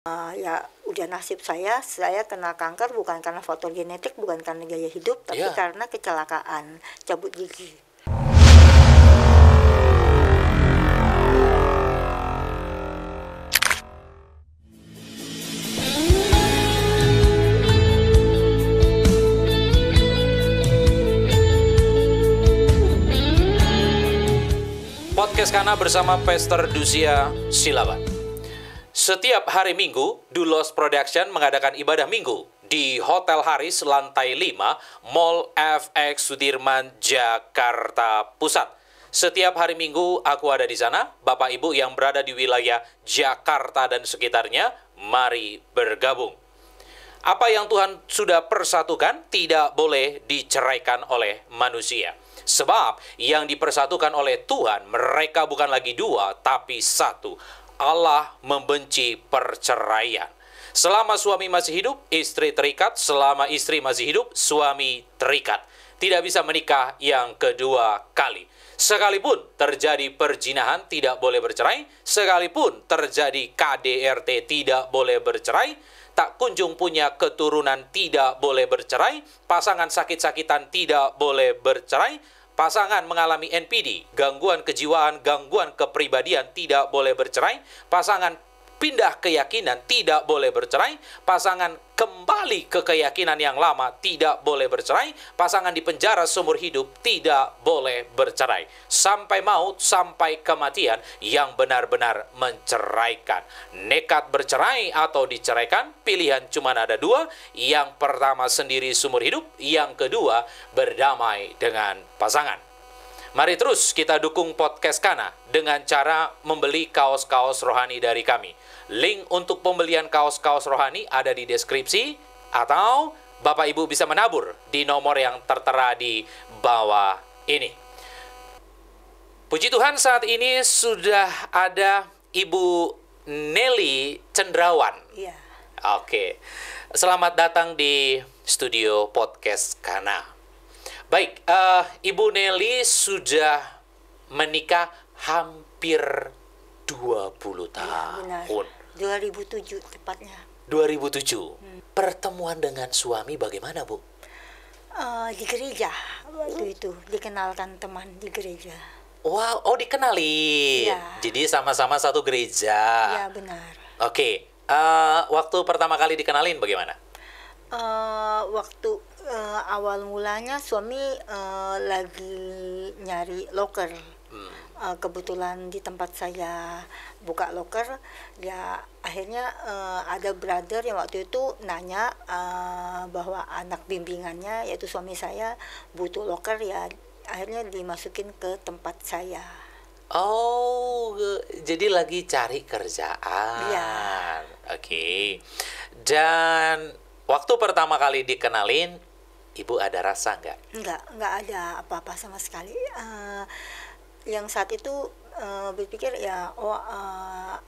Ya udah nasib saya kena kanker bukan karena faktor genetik, bukan karena gaya hidup, tapi Iya. karena kecelakaan cabut gigi. Podcast Kana bersama Pastor Dusia Silaban. Setiap hari Minggu, Dulos Production mengadakan ibadah minggu di Hotel Haris lantai 5, Mall FX Sudirman, Jakarta Pusat. Setiap hari Minggu aku ada di sana. Bapak Ibu yang berada di wilayah Jakarta dan sekitarnya, mari bergabung. Apa yang Tuhan sudah persatukan tidak boleh diceraikan oleh manusia. Sebab yang dipersatukan oleh Tuhan, mereka bukan lagi dua, tapi satu. Allah membenci perceraian. Selama suami masih hidup, istri terikat. Selama istri masih hidup, suami terikat. Tidak bisa menikah yang kedua kali. Sekalipun terjadi perzinahan, tidak boleh bercerai. Sekalipun terjadi KDRT, tidak boleh bercerai. Tak kunjung punya keturunan, tidak boleh bercerai. Pasangan sakit-sakitan, tidak boleh bercerai. Pasangan mengalami NPD, gangguan kejiwaan, gangguan kepribadian, tidak boleh bercerai. Pasangan pindah keyakinan, tidak boleh bercerai. Pasangan kembali ke keyakinan yang lama, tidak boleh bercerai. Pasangan di penjara seumur hidup, tidak boleh bercerai. Sampai maut, sampai kematian yang benar-benar menceraikan. Nekat bercerai atau diceraikan, pilihan cuma ada dua. Yang pertama sendiri seumur hidup, yang kedua berdamai dengan pasangan. Mari terus kita dukung Podcast Kana dengan cara membeli kaos-kaos rohani dari kami. Link untuk pembelian kaos-kaos rohani ada di deskripsi, atau Bapak Ibu bisa menabur di nomor yang tertera di bawah ini. Puji Tuhan, saat ini sudah ada Ibu Nelly Cendrawan. Iya. Oke, selamat datang di studio Podcast Kana. Baik, Ibu Nelly sudah menikah hampir 20 tahun. Benar. 2007 tepatnya. 2007. Pertemuan dengan suami bagaimana, Bu? Di gereja waktu itu, dikenalkan teman di gereja. Wow, dikenali. Iya. Jadi sama-sama satu gereja. Iya benar. Oke, waktu pertama kali dikenalin bagaimana? Waktu awal mulanya suami lagi nyari loker. Kebetulan di tempat saya buka loker, ya akhirnya ada brother yang waktu itu nanya bahwa anak bimbingannya yaitu suami saya butuh loker, ya akhirnya dimasukin ke tempat saya. Oh, jadi lagi cari kerjaan. Iya. Oke. Dan waktu pertama kali dikenalin, Ibu ada rasa nggak? Enggak ada apa-apa sama sekali. Yang saat itu berpikir ya,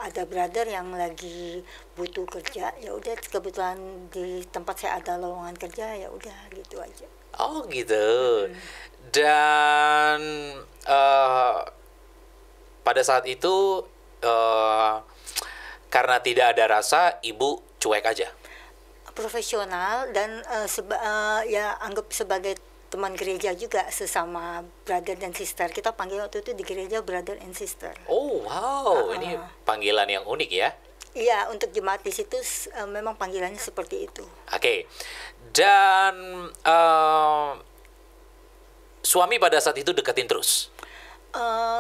ada brother yang lagi butuh kerja, ya udah kebetulan di tempat saya ada lowongan kerja, ya udah gitu aja. Oh gitu. Dan pada saat itu karena tidak ada rasa, Ibu cuek aja. Profesional dan ya anggap sebagai teman gereja juga, sesama brother dan sister. Kita panggil waktu itu di gereja brother and sister. Oh wow, ini panggilan yang unik ya. Iya, untuk jemaat di situ memang panggilannya seperti itu. Oke. Dan suami pada saat itu deketin terus.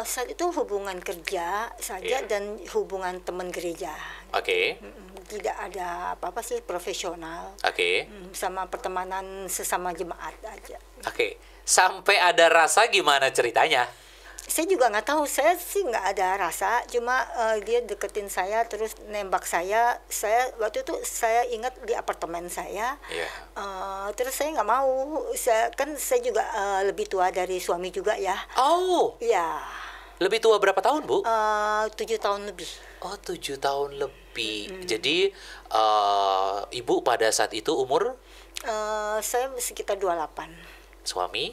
Saat itu hubungan kerja saja. Iya. Dan hubungan teman gereja. Oke. Tidak ada apa-apa sih, profesional. Oke. Sama pertemanan sesama jemaat aja. Oke. Sampai ada rasa gimana ceritanya? Saya juga nggak tahu, saya sih nggak ada rasa, cuma dia deketin saya terus nembak saya. Saya waktu itu saya ingat di apartemen saya. Iya. Terus saya nggak mau, saya juga lebih tua dari suami juga ya. Oh, Iya. lebih tua berapa tahun, Bu? 7 tahun lebih. Oh, 7 tahun lebih. Jadi, Ibu pada saat itu umur Saya sekitar 28. suami?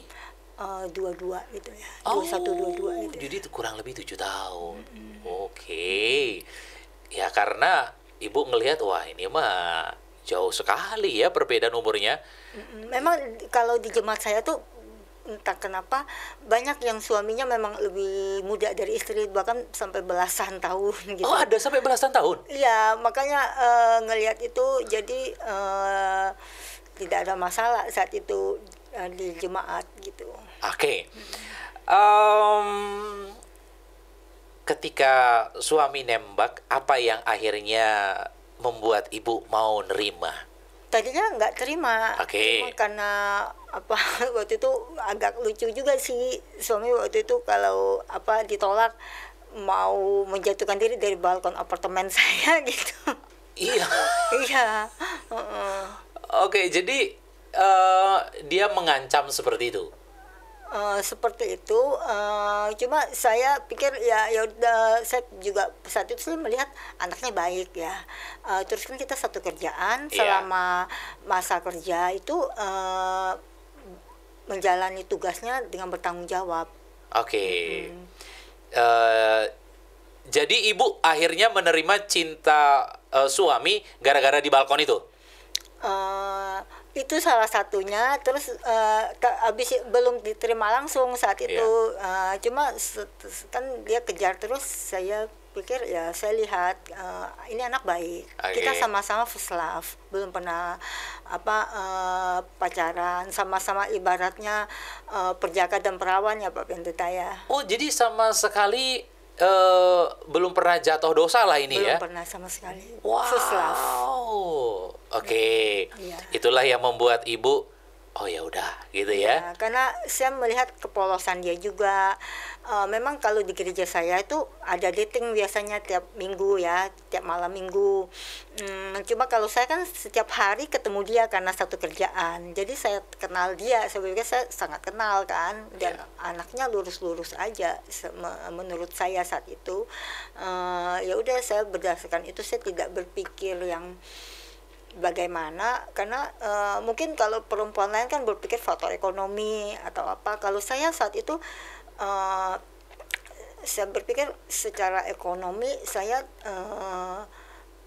22 gitu ya. Oh, 21 22 gitu. jadi itu kurang lebih 7 tahun. Oke. Ya karena ibu ngelihat, wah ini mah jauh sekali ya perbedaan umurnya. Memang kalau di jemaat saya tuh entah kenapa banyak yang suaminya memang lebih muda dari istri, bahkan sampai belasan tahun gitu. Oh, ada sampai belasan tahun? Iya, makanya ngelihat itu jadi tidak ada masalah saat itu di jemaat gitu. Oke. Ketika suami nembak, apa yang akhirnya membuat ibu mau nerima? Tadinya nggak terima, Oke. cuma karena apa waktu itu agak lucu juga sih, suami waktu itu kalau apa ditolak mau menjatuhkan diri dari balkon apartemen saya gitu. Iya. Iya. Heeh. Oke, jadi dia mengancam seperti itu. Seperti itu, cuma saya pikir ya udah, saya juga saat itu sih melihat anaknya baik ya. Terus kan kita satu kerjaan, Iya. selama masa kerja itu menjalani tugasnya dengan bertanggung jawab. Oke. Eh, jadi ibu akhirnya menerima cinta suami gara-gara di balkon itu? Itu salah satunya. Terus habis belum diterima langsung saat itu. Cuma kan dia kejar terus, saya pikir ya saya lihat ini anak baik. Oke. Kita sama-sama first love, belum pernah apa pacaran, sama-sama ibaratnya perjaka dan perawan ya Pak Pendeta ya. Oh, jadi sama sekali belum pernah jatuh dosa lah ini Belum ya? pernah sama sekali. Wow. First love. Oke. Iya. Itulah yang membuat ibu, oh ya udah gitu ya. Ya, karena saya melihat kepolosan dia juga. Memang kalau di gereja saya itu ada dating biasanya tiap minggu ya, tiap malam minggu. Cuma kalau saya kan setiap hari ketemu dia karena satu kerjaan. Jadi saya kenal dia, sebenarnya saya sangat kenal kan. Dan anaknya lurus-lurus aja menurut saya saat itu. Ya udah, saya berdasarkan itu saya tidak berpikir yang bagaimana, karena mungkin kalau perempuan lain kan berpikir faktor ekonomi atau apa. Kalau saya saat itu saya berpikir secara ekonomi, saya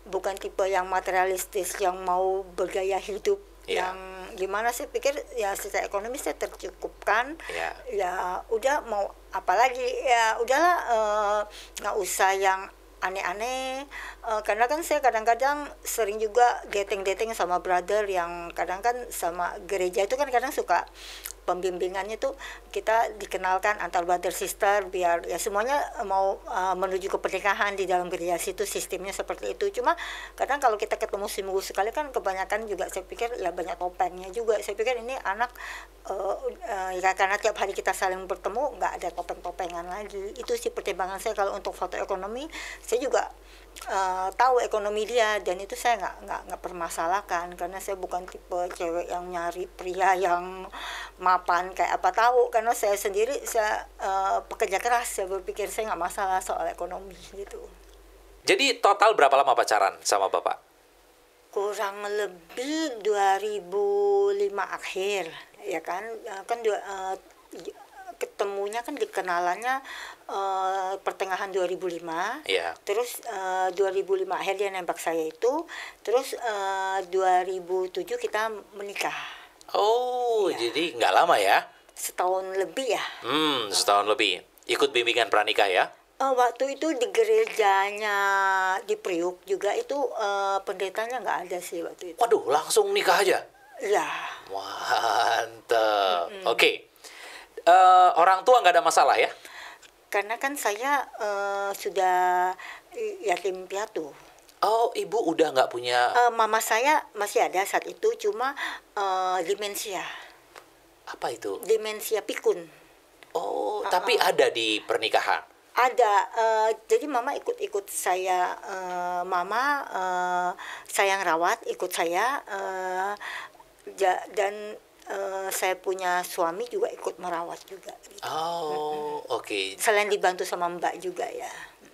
bukan tipe yang materialistis yang mau bergaya hidup yang gimana. Saya pikir ya secara ekonomi saya tercukupkan. Ya udah, mau apa lagi, ya udahlah, nggak usah yang aneh-aneh. Karena kan saya kadang-kadang sering juga dating sama brother yang kadang kan sama gereja itu kan kadang suka pembimbingannya tuh kita dikenalkan antar brother sister biar ya semuanya mau menuju ke pernikahan di dalam gereja situ, sistemnya seperti itu. Cuma kadang kalau kita ketemu seminggu sekali kan kebanyakan juga saya pikir ya banyak topengnya juga. Saya pikir ini anak ya karena tiap hari kita saling bertemu nggak ada topeng-topengan lagi. Itu sih pertimbangan saya. Kalau untuk faktor ekonomi saya juga tahu ekonomi dia, dan itu saya nggak permasalahkan karena saya bukan tipe cewek yang nyari pria yang mapan kayak apa, tahu karena saya sendiri saya pekerja keras. Saya berpikir saya nggak masalah soal ekonomi gitu. Jadi total berapa lama pacaran sama bapak? Kurang lebih 2005 akhir ya kan. Ketemunya kan dikenalannya pertengahan 2005. Iya. Terus 2005 akhir dia nembak saya itu. Terus 2007 kita menikah. Oh, Iya. jadi nggak lama ya? Setahun lebih ya. Setahun lebih. Ikut bimbingan pranikah ya? Waktu itu di gerejanya di Priuk juga itu pendetanya nggak ada sih waktu itu. Waduh, langsung nikah aja? Iya. Mantap. Oke. Orang tua nggak ada masalah ya? Karena kan saya sudah yatim piatu. Oh, ibu udah nggak punya... Mama saya masih ada saat itu, cuma demensia. Apa itu? Demensia pikun. Oh, tapi ada di pernikahan? Ada. Jadi mama ikut saya. Mama saya yang rawat, ikut saya. Dan saya punya suami juga ikut merawat juga gitu. Oh, oke. Selain dibantu sama mbak juga ya.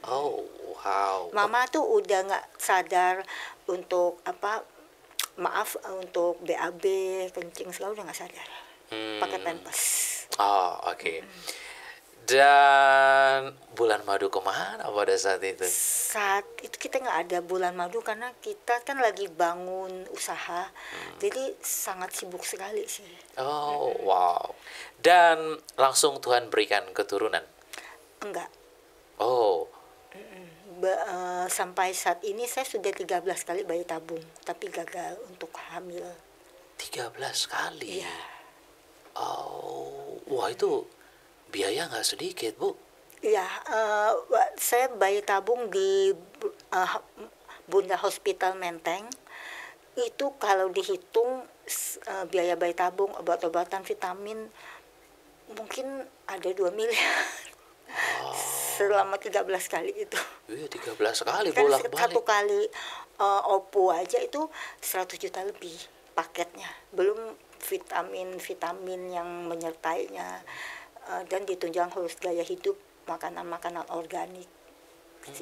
Oh, wow. Mama tuh udah nggak sadar untuk apa, maaf, untuk BAB, kencing segala udah nggak sadar. Pakai pampers. Oh, oke. Dan bulan madu kemana pada saat itu? Saat itu kita nggak ada bulan madu karena kita kan lagi bangun usaha, jadi sangat sibuk sekali sih. Oh, wow. Dan langsung Tuhan berikan keturunan? Enggak. Oh, Sampai saat ini saya sudah 13 kali bayi tabung, tapi gagal untuk hamil. 13 kali? Iya. Oh, wah itu biaya nggak sedikit, Bu. Iya, saya bayi tabung di uh, Bunda Hospital Menteng. Itu kalau dihitung biaya bayi tabung, obat-obatan, vitamin, mungkin ada 2 miliar. Selama 13 kali itu. Iya, 13 kali Kan bolak-balik. satu kali OPO aja itu 100 juta lebih paketnya. Belum vitamin-vitamin yang menyertainya. Dan ditunjang harus gaya hidup, makanan-makanan organik.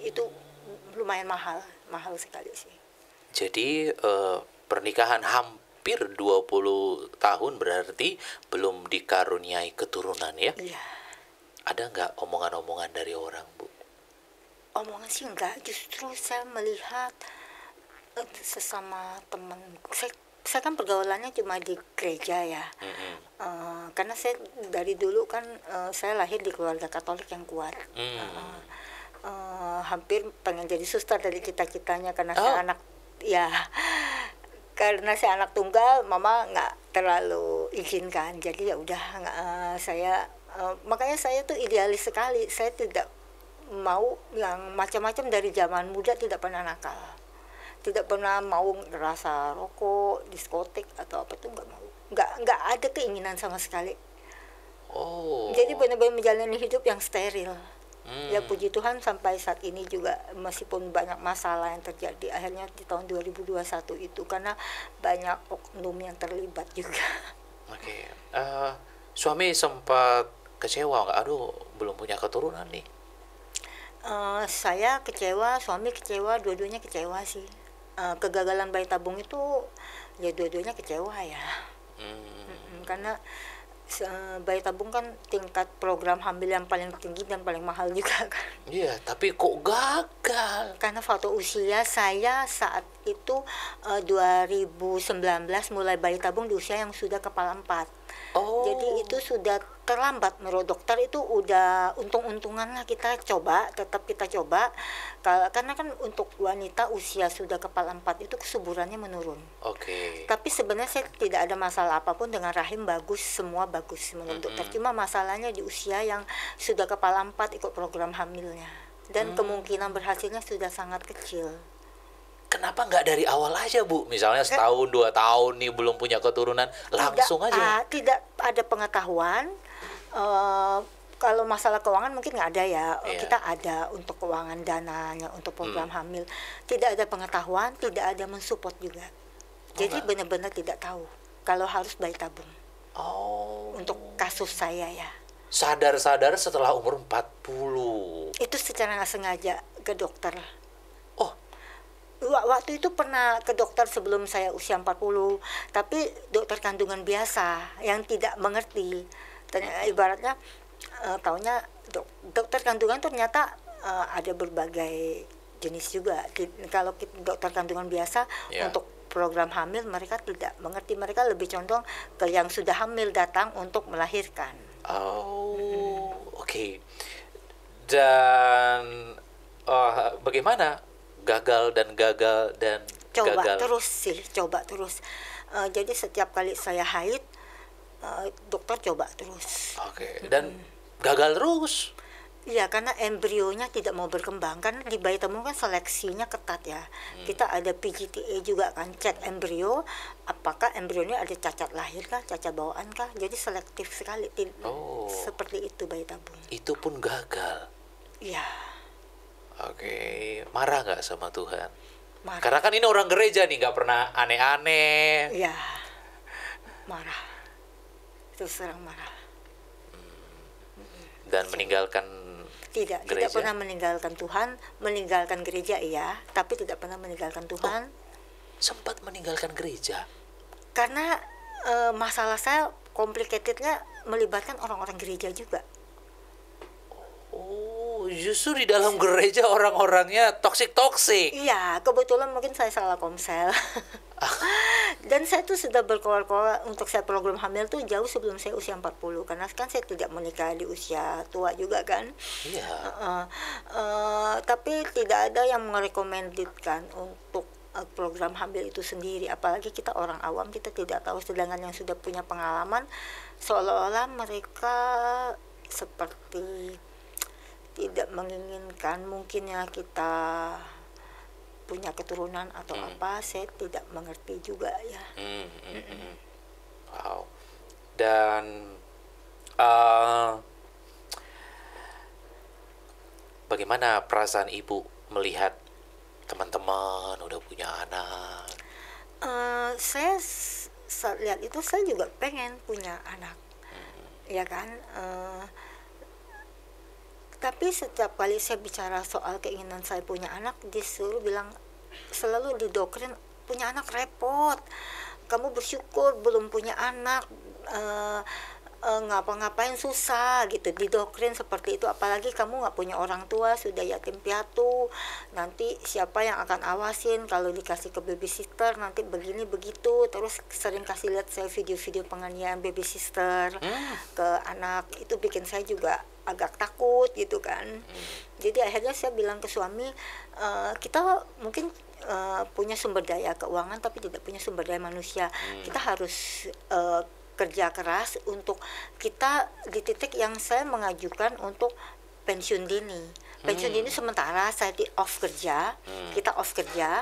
Itu lumayan mahal sekali sih. Jadi pernikahan hampir 20 tahun berarti belum dikaruniai keturunan ya? Iya. Ada nggak omongan-omongan dari orang, Bu? Omongan sih enggak, justru saya melihat sesama teman. Saya kan pergaulannya cuma di gereja ya. Karena saya dari dulu kan saya lahir di keluarga Katolik yang kuat. Hampir pengen jadi suster dari cita-citanya karena saya anak ya. Karena saya anak tunggal, mama nggak terlalu izinkan. Jadi ya udah saya makanya saya tuh idealis sekali. Saya tidak mau yang macam-macam dari zaman muda, tidak pernah nakal. Tidak pernah mau ngerasa rokok, diskotik atau apa tuh nggak mau. Nggak ada keinginan sama sekali. Oh. Jadi benar-benar menjalani hidup yang steril. Ya puji Tuhan sampai saat ini juga meskipun banyak masalah yang terjadi akhirnya di tahun 2021 itu karena banyak oknum yang terlibat juga. Oke. Suami sempat kecewa nggak? Aduh, belum punya keturunan nih. Saya kecewa, suami kecewa, dua-duanya kecewa sih. Kegagalan bayi tabung itu ya dua-duanya kecewa ya. Karena bayi tabung kan tingkat program hamil yang paling tinggi dan paling mahal juga kan. Iya, tapi kok gagal? Karena faktor usia saya saat itu 2019 mulai bayi tabung di usia yang sudah kepala 4. Oh. Jadi itu sudah terlambat menurut dokter, itu udah untung-untungan lah kita coba, tetap kita coba. Karena kan untuk wanita usia sudah kepala 4 itu kesuburannya menurun. Oke. Tapi sebenarnya saya tidak ada masalah apapun dengan rahim, bagus, semua bagus menurut dokter. Cuma masalahnya di usia yang sudah kepala 4 ikut program hamilnya. Dan kemungkinan berhasilnya sudah sangat kecil. Kenapa nggak dari awal aja, Bu? Misalnya setahun, 2 tahun nih belum punya keturunan, langsung aja. Tidak ada pengetahuan. Kalau masalah keuangan mungkin nggak ada ya. Kita ada untuk keuangan dananya, untuk program hamil. Tidak ada pengetahuan, tidak ada mensupport juga. Jadi benar-benar tidak tahu kalau harus bayi tabung. Oh. Untuk kasus saya ya. Sadar-sadar setelah umur 40. Itu secara nggak sengaja ke dokter. Oh. Waktu itu pernah ke dokter sebelum saya usia 40, tapi dokter kandungan biasa yang tidak mengerti. Ibaratnya taunya dokter kandungan ternyata ada berbagai jenis juga. Kalau dokter kandungan biasa untuk program hamil mereka tidak mengerti, mereka lebih condong ke yang sudah hamil datang untuk melahirkan. Oh, oke. Dan bagaimana? Gagal dan Coba gagal. Coba terus. Jadi setiap kali saya haid, dokter coba terus. Oke. Dan gagal terus. Iya, karena embrionya tidak mau berkembang. Kan di bayi tabung kan seleksinya ketat ya. Kita ada PGTA juga kan, cek embrio, apakah embrionya ada cacat lahir kah, cacat bawaan kah. Jadi selektif sekali. Seperti itu bayi tabung. Itu pun gagal. Iya. Oke. Marah nggak sama Tuhan? Marah. Karena kan ini orang gereja nih, nggak pernah aneh-aneh. Iya. Marah. Terus terang marah. Dan meninggalkan tidak pernah meninggalkan Tuhan, meninggalkan gereja iya, tapi tidak pernah meninggalkan Tuhan. Sempat meninggalkan gereja. Karena masalah saya complicatednya melibatkan orang-orang gereja juga. justru di dalam gereja orang-orangnya toksik. Iya, kebetulan mungkin saya salah komsel. Dan saya tuh sudah berkoar-koar untuk saya program hamil tuh jauh sebelum saya usia 40. Karena kan saya tidak menikah di usia tua juga kan. Iya. Tapi tidak ada yang merekomendasikan untuk program hamil itu sendiri. Apalagi kita orang awam, kita tidak tahu. Sedangkan yang sudah punya pengalaman, seolah-olah mereka seperti tidak menginginkan mungkin ya kita punya keturunan atau apa, saya tidak mengerti juga ya. Wow. Dan bagaimana perasaan ibu melihat teman-teman udah punya anak? Saya saat lihat itu saya juga pengen punya anak, ya kan. Tapi setiap kali saya bicara soal keinginan saya punya anak, disuruh bilang, selalu didoktrin punya anak repot, kamu bersyukur belum punya anak, ngapa-ngapain susah gitu, didoktrin seperti itu. Apalagi kamu nggak punya orang tua, sudah yatim piatu, nanti siapa yang akan awasin kalau dikasih ke babysitter, nanti begini begitu. Terus sering kasih lihat saya video-video penganiayaan babysitter ke anak, itu bikin saya juga agak takut gitu kan. Jadi akhirnya saya bilang ke suami, kita mungkin punya sumber daya keuangan tapi tidak punya sumber daya manusia. Kita harus kerja keras untuk kita di titik yang saya mengajukan untuk pensiun dini. Pensiun dini sementara saya off kerja, kita off kerja,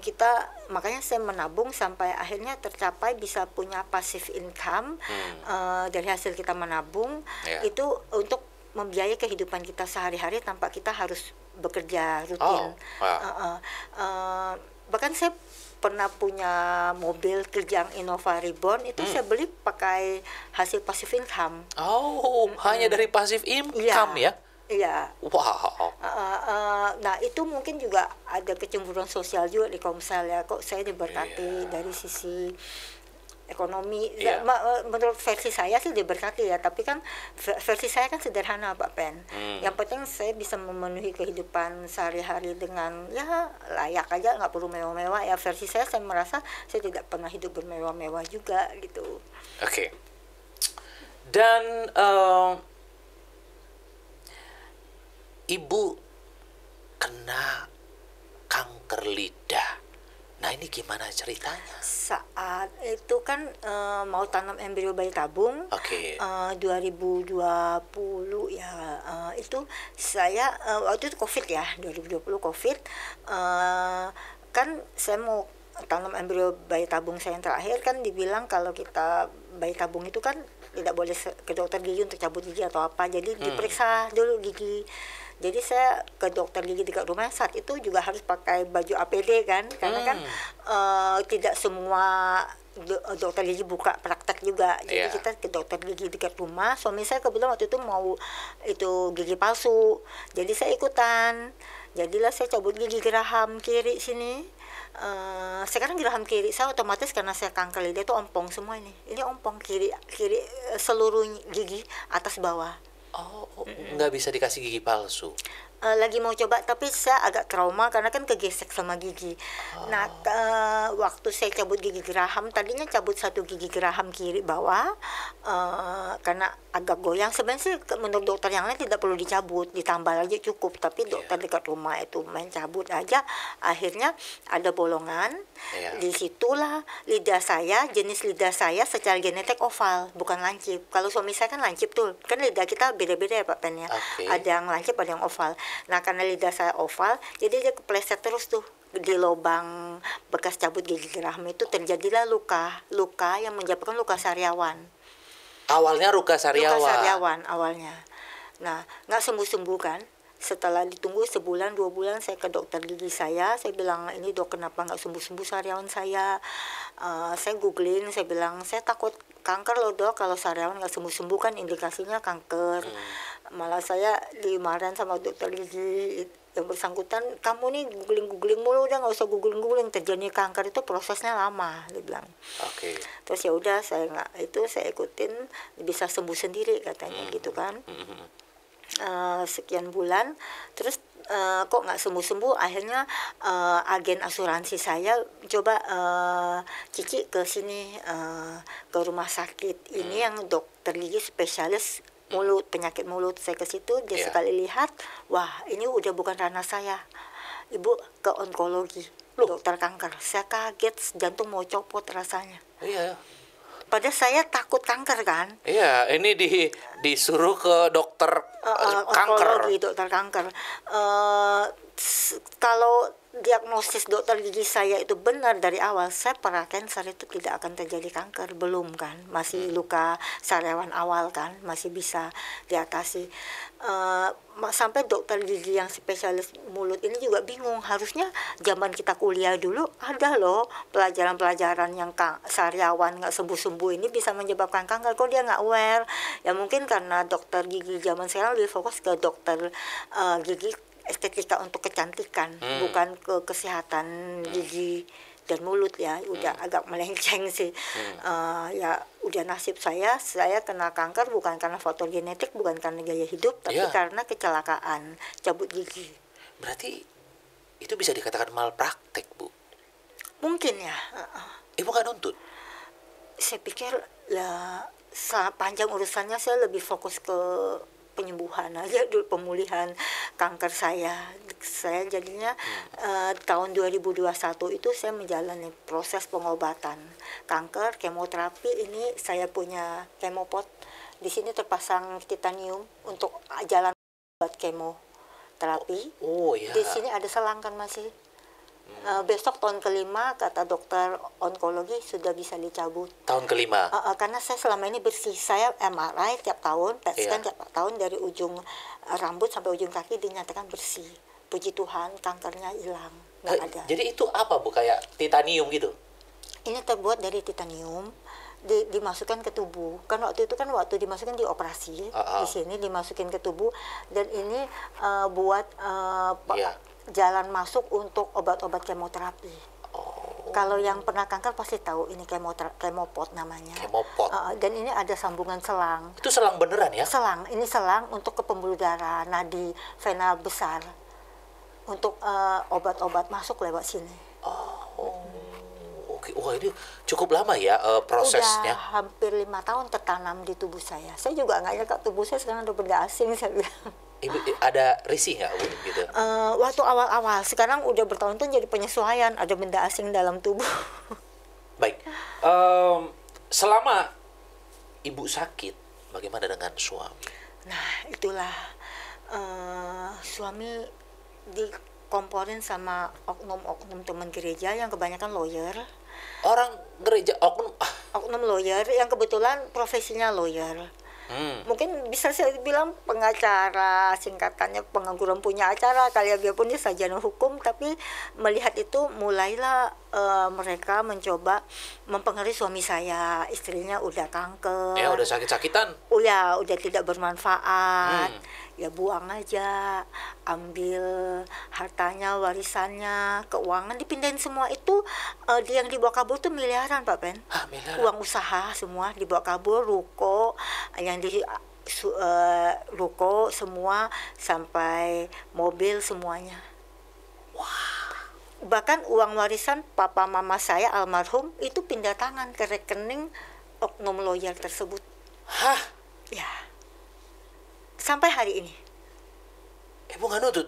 kita makanya saya menabung sampai akhirnya tercapai bisa punya passive income dari hasil kita menabung, itu untuk membiayai kehidupan kita sehari-hari tanpa kita harus bekerja rutin. Bahkan saya pernah punya mobil Kijang Innova Reborn, itu saya beli pakai hasil passive income. Hanya dari passive income ya? Iya. Wow. Nah itu mungkin juga ada kecemburuan sosial juga di Komsel ya. Kok saya diberkati dari sisi ekonomi. Menurut versi saya sih diberkati ya. Tapi kan versi saya kan sederhana Pak Pen. Yang penting saya bisa memenuhi kehidupan sehari-hari dengan ya layak aja, nggak perlu mewah-mewah ya. Versi saya merasa saya tidak pernah hidup bermewah-mewah juga gitu. Oke. Dan ibu kena kanker lidah. Nah ini gimana ceritanya? Saat itu kan mau tanam embrio bayi tabung, 2020 ya, itu saya waktu itu COVID ya, 2020 COVID, kan saya mau tanam embrio bayi tabung saya yang terakhir, kan dibilang kalau kita bayi tabung itu kan tidak boleh ke dokter gigi untuk cabut gigi atau apa, jadi diperiksa dulu gigi. Jadi saya ke dokter gigi dekat rumah saat itu juga harus pakai baju APD kan, karena kan tidak semua dokter gigi buka praktek juga. Jadi kita ke dokter gigi dekat rumah. Suami saya kebetulan waktu itu mau itu gigi palsu, jadi saya ikutan. Jadilah saya cabut gigi geraham kiri sini. Sekarang geraham kiri saya otomatis karena saya kanker lidah itu ompong semua ini ompong kiri seluruh gigi atas bawah. Nggak bisa dikasih gigi palsu? Lagi mau coba tapi saya agak trauma karena kan kegesek sama gigi. Nah waktu saya cabut gigi geraham, tadinya cabut satu gigi geraham kiri bawah, karena agak goyang. Sebenarnya sih menurut dokter yang lain tidak perlu dicabut, ditambal aja cukup, tapi dokter dekat rumah itu main cabut aja, akhirnya ada bolongan. Disitulah lidah saya, jenis lidah saya secara genetik oval, bukan lancip. Kalau suami saya kan lancip tuh, kan lidah kita beda-beda ya Pak Pen ya, ada yang lancip ada yang oval. Nah karena lidah saya oval, jadi dia kepleset terus tuh di lubang bekas cabut gigi geraham itu, terjadilah luka yang menyebabkan luka sariawan. Awalnya luka sariawan awalnya. Nah nggak sembuh-sembuh kan. Setelah ditunggu sebulan 2 bulan saya ke dokter gigi saya bilang, ini dok kenapa nggak sembuh-sembuh sariawan saya. Saya googling, saya bilang saya takut kanker loh dok, kalau sariawan nggak sembuh-sembuh kan indikasinya kanker. Malah saya dimarahin sama dokter gigi yang bersangkutan, kamu nih googling mulu, udah nggak usah googling, terjadi kanker itu prosesnya lama, dia bilang. Terus ya udah saya ikutin, bisa sembuh sendiri katanya gitu kan. sekian bulan, terus kok nggak sembuh-sembuh. Akhirnya agen asuransi saya coba, Cici ke sini, ke rumah sakit ini yang dokter gigi spesialis mulut, penyakit mulut. Saya ke situ, dia Iya. sekali lihat, wah ini udah bukan ranah saya, ibu ke onkologi, dokter kanker. Saya kaget, jantung mau copot rasanya. Iya. Padahal saya takut kanker kan. Iya, ini disuruh ke dokter kanker. Onkologi, dokter kanker. Kalau diagnosis dokter gigi saya itu benar dari awal, saya pra-cancer itu tidak akan terjadi kanker. Belum kan, masih luka sariawan awal kan, masih bisa diatasi. Sampai dokter gigi yang spesialis mulut ini juga bingung. Harusnya zaman kita kuliah dulu ada loh pelajaran-pelajaran yang sariawan nggak sembuh-sembuh ini bisa menyebabkan kanker. Kok dia nggak aware? Ya mungkin karena dokter gigi zaman sekarang lebih fokus ke dokter gigi estetika untuk kecantikan, bukan ke kesehatan gigi dan mulut ya. Udah agak melenceng sih. Ya udah nasib saya kena kanker bukan karena faktor genetik, bukan karena gaya hidup, tapi karena kecelakaan cabut gigi. Berarti itu bisa dikatakan malpraktek, Bu? Mungkin ya. Ibu nggak nuntut? Saya pikir lah panjang urusannya, saya lebih fokus ke penyembuhan aja dulu, pemulihan kanker saya. Saya jadinya tahun 2021 itu saya menjalani proses pengobatan kanker, kemoterapi. Ini saya punya kemopot. Di sini terpasang titanium untuk jalan buat kemoterapi. Oh iya. Di sini ada selang kan masih. Besok tahun kelima kata dokter onkologi sudah bisa dicabut. Tahun kelima? Karena saya selama ini bersih. Saya MRI tiap tahun, PET scan tiap tahun, dari ujung rambut sampai ujung kaki dinyatakan bersih. Puji Tuhan, kankernya hilang, nggak ada. Jadi itu apa, Bu? Kayak titanium gitu? Ini terbuat dari titanium, dimasukkan ke tubuh. Kan waktu itu waktu dimasukkan di operasi, di sini dimasukin ke tubuh, dan ini buat jalan masuk untuk obat-obat kemoterapi. Kalau yang pernah kanker pasti tahu ini kemopot namanya. Kemopot. Dan ini ada sambungan selang. Itu selang beneran ya? Selang, ini selang untuk ke pembuluh darah, nadi vena besar. Untuk obat-obat masuk lewat sini. Oke, wah ini cukup lama ya prosesnya. Udah hampir 5 tahun tertanam di tubuh saya. Saya juga nggak nyangka tubuh saya sekarang ada benda asing, saya bilang. Ibu ada risih nggak, Bu, gitu? Waktu awal-awal, sekarang udah bertahun-tahun jadi penyesuaian, ada benda asing dalam tubuh. Baik, selama Ibu sakit, bagaimana dengan suami? Nah, itulah suami dikomporin sama oknum-oknum teman gereja yang kebanyakan lawyer. Orang gereja oknum? Oknum lawyer yang kebetulan profesinya lawyer. Mungkin bisa saya bilang pengacara, singkatannya pengangguran punya acara kali ya, biarpun dia sarjana hukum, tapi melihat itu mulailah mereka mencoba mempengaruhi suami saya. Istrinya udah kanker, ya udah sakit-sakitan, udah tidak bermanfaat. Ya buang aja, ambil hartanya, warisannya, keuangan dipindahin semua itu. Yang dibawa kabur tuh miliaran, Pak Ben. Miliaran. Uang usaha semua dibawa kabur, ruko yang di ruko semua, sampai mobil semuanya. Bahkan uang warisan papa mama saya almarhum itu pindah tangan ke rekening oknum lawyer tersebut. Ya. Sampai hari ini. Ibu nggak nuntut?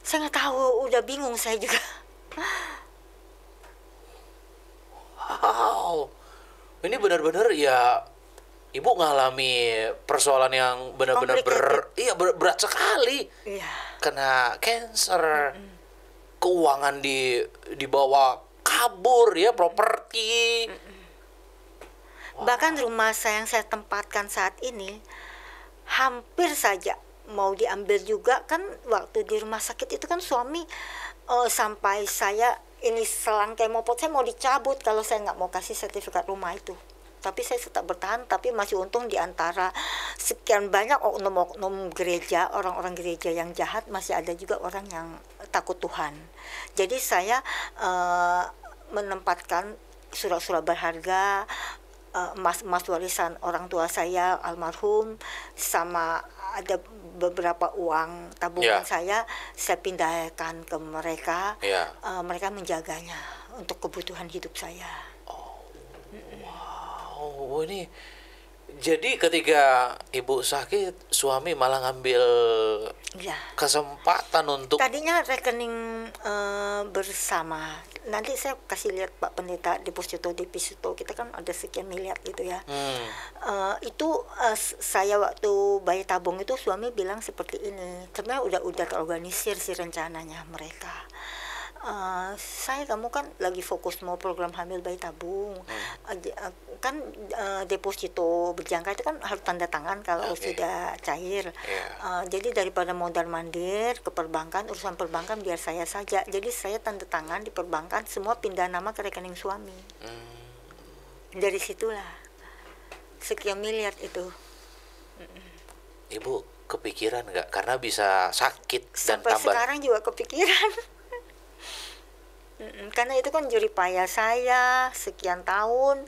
Saya nggak tahu, udah bingung saya juga. Wow, ini benar-benar ya, Ibu ngalami persoalan yang benar-benar berat sekali. Iya. Kena cancer, keuangan dibawa kabur ya, properti. Bahkan rumah yang saya tempatkan saat ini hampir saja mau diambil juga kan. Waktu di rumah sakit itu kan suami sampai saya ini selang kemopot saya mau dicabut kalau saya nggak mau kasih sertifikat rumah itu. Tapi saya tetap bertahan, tapi masih untung di antara sekian banyak oknum-oknum gereja, orang-orang gereja yang jahat, masih ada juga orang yang takut Tuhan. Jadi saya menempatkan surat-surat berharga, emas warisan orang tua saya almarhum, sama ada beberapa uang tabungan saya pindahkan ke mereka. Mereka menjaganya untuk kebutuhan hidup saya. Wow, ini jadi ketika ibu sakit, suami malah ngambil kesempatan untuk tadinya rekening bersama. Nanti saya kasih lihat Pak Pendeta deposito kita kan ada sekian miliar gitu ya. Itu saya waktu bayi tabung itu suami bilang seperti ini. Sebenarnya udah terorganisir sih rencananya mereka. Kamu kan lagi fokus mau program hamil bayi tabung, kan deposito berjangka itu kan harus tanda tangan kalau sudah cair. Jadi daripada mondar mandir ke perbankan, urusan perbankan biar saya saja. Jadi saya tanda tangan di perbankan, semua pindah nama ke rekening suami. Dari situlah sekian miliar itu. Ibu kepikiran nggak karena bisa sakit dan sampai tambah sekarang juga kepikiran. Karena itu kan jerih payah saya sekian tahun,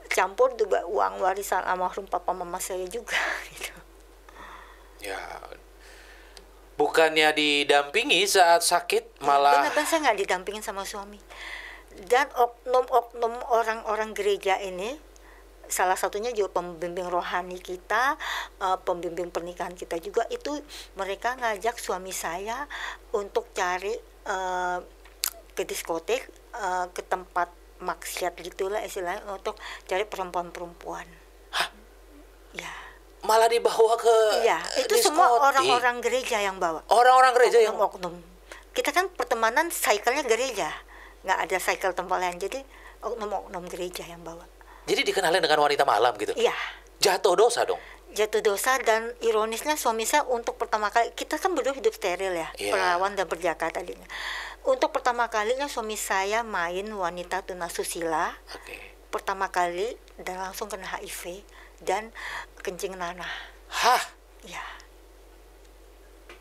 campur juga uang warisan almarhum papa mama saya juga gitu. Ya, bukannya didampingi saat sakit malah. Benar-benar saya nggak didampingin sama suami. Dan oknum orang-orang gereja ini, salah satunya juga pembimbing rohani kita, pembimbing pernikahan kita juga, itu mereka ngajak suami saya untuk cari ke diskotek, ke tempat maksiat gitulah istilahnya, untuk cari perempuan-perempuan. Hah? Ya. Malah dibawa ke itu diskotik. semua orang-orang gereja yang bawa. Orang-orang gereja yang oknum. Kita kan pertemanan cycle-nya gereja, nggak ada cycle tempat lain. Jadi oknum gereja yang bawa. Jadi dikenalin dengan wanita malam gitu? Iya. Jatuh dosa dong? Jatuh dosa, dan ironisnya suami saya untuk pertama kali, kita kan berdua hidup steril ya, perawan dan berjaka tadinya. Untuk pertama kalinya suami saya main wanita tunasusila. Pertama kali dan langsung kena HIV dan kencing nanah. Hah? Ya.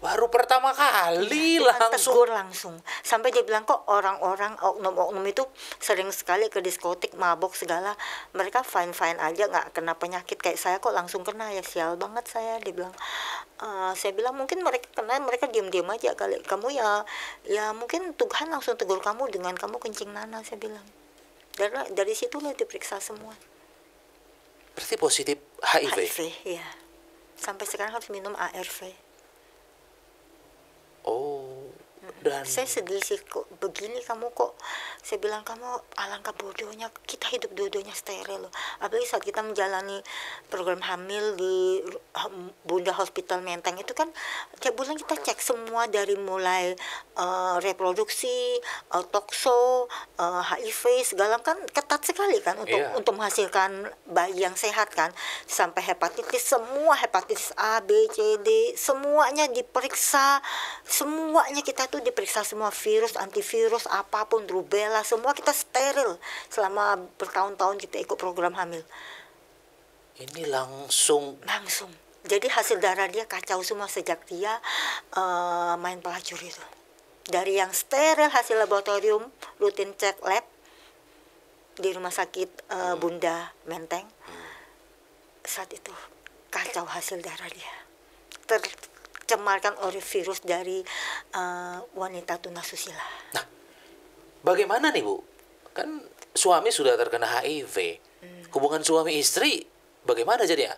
Baru pertama kali langsung. Tegur langsung. Sampai dia bilang, kok orang-orang oknum-oknum itu sering sekali ke diskotik, mabok segala. Mereka fine-fine aja, nggak kena penyakit. Kayak saya kok langsung kena, ya sial banget saya. Dia bilang, saya bilang mungkin mereka kena, mereka diam-diam aja kali. Kamu ya mungkin Tuhan langsung tegur kamu dengan kamu kencing nanah, saya bilang. Dari situlah diperiksa semua. Berarti positif HIV? HIV, ya. Sampai sekarang harus minum ARV. Dan saya sedih sih, kok begini kamu kok. Saya bilang, kamu alangkah bodohnya, kita hidup dua-duanya steril loh. Apalagi saat kita menjalani program hamil di Bunda Hospital Menteng itu kan tiap bulan kita cek semua, dari mulai reproduksi, tokso, HIV segala, kan ketat sekali kan untuk menghasilkan bayi yang sehat kan. Sampai hepatitis, semua hepatitis A, B, C, D, semuanya diperiksa. Semuanya kita tuh diperiksa, semua virus, antivirus, apapun, rubella, semua kita steril selama bertahun-tahun kita ikut program hamil. Ini langsung. Jadi hasil darah dia kacau semua sejak dia main pelacur itu. Dari yang steril hasil laboratorium, rutin cek lab di rumah sakit Bunda Menteng, saat itu kacau hasil darah dia. Tercemarkan oleh virus dari wanita tunasusila. Nah, bagaimana nih Bu? Kan suami sudah terkena HIV. Hubungan suami istri bagaimana jadinya?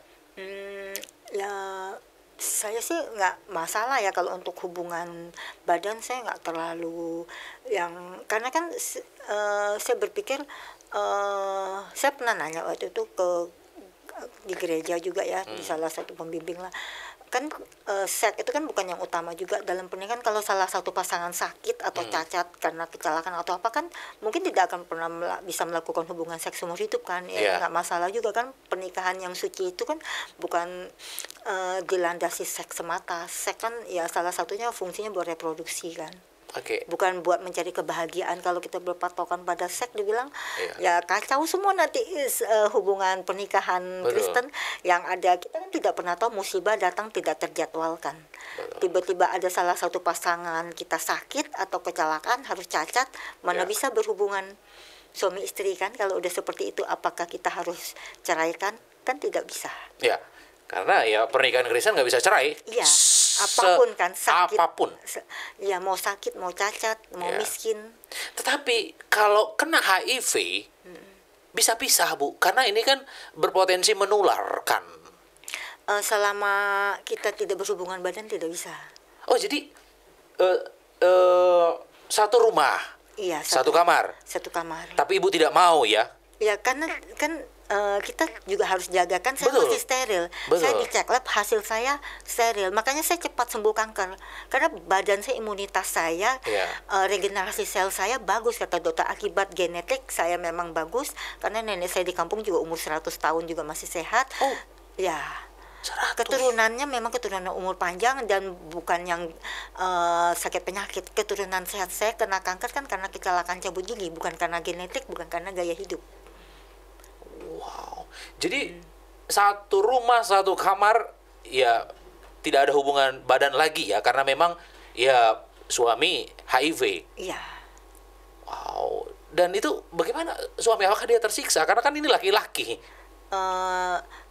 Ya saya sih nggak masalah ya kalau untuk hubungan badan, saya nggak terlalu karena kan saya berpikir, saya pernah nanya waktu itu di gereja juga ya, di salah satu pembimbing lah. Kan seks itu kan bukan yang utama juga dalam pernikahan. Kalau salah satu pasangan sakit atau cacat karena kecelakaan atau apa, kan mungkin tidak akan pernah bisa melakukan hubungan seks seumur hidup kan. Nggak masalah juga kan. Pernikahan yang suci itu kan bukan dilandasi seks semata. Seks kan ya salah satunya fungsinya buat reproduksi kan. Bukan buat mencari kebahagiaan. Kalau kita berpatokan pada seks, dibilang ya kacau semua nanti hubungan pernikahan Kristen yang ada. Kita kan tidak pernah tahu, musibah datang tidak terjadwalkan. Tiba-tiba ada salah satu pasangan kita sakit atau kecelakaan, harus cacat, mana bisa berhubungan suami istri kan. Kalau udah seperti itu, apakah kita harus ceraikan? Kan tidak bisa. Ya, karena ya pernikahan Kristen nggak bisa cerai. Iya. apapun kan, sakit. Apapun. Ya mau sakit, mau cacat, mau Ya. miskin. Tetapi kalau kena HIV bisa pisah, Bu, karena ini kan berpotensi menularkan. Selama kita tidak berhubungan badan tidak bisa. Oh, jadi satu rumah, Iya, satu kamar. satu kamar. Tapi Ibu tidak mau ya? Ya karena kan kita juga harus jaga kan, saya Betul. masih steril. Betul. Saya dicek lab, hasil saya steril. Makanya saya cepat sembuh kanker. Karena badan saya, imunitas saya, Iya. regenerasi sel saya bagus, kata dokter. Akibat genetik saya memang bagus. Karena nenek saya di kampung juga umur 100 tahun juga masih sehat. Oh. Ya. 100. Keturunannya memang keturunan umur panjang dan bukan yang sakit penyakit. Keturunan sehat. Saya kena kanker kan karena kecelakaan cabut gigi, bukan karena genetik, bukan karena gaya hidup. Wow. Jadi satu rumah, satu kamar, ya tidak ada hubungan badan lagi ya, karena memang ya suami HIV. Iya. Wow. Dan itu bagaimana suami, apakah dia tersiksa? Karena kan ini laki-laki.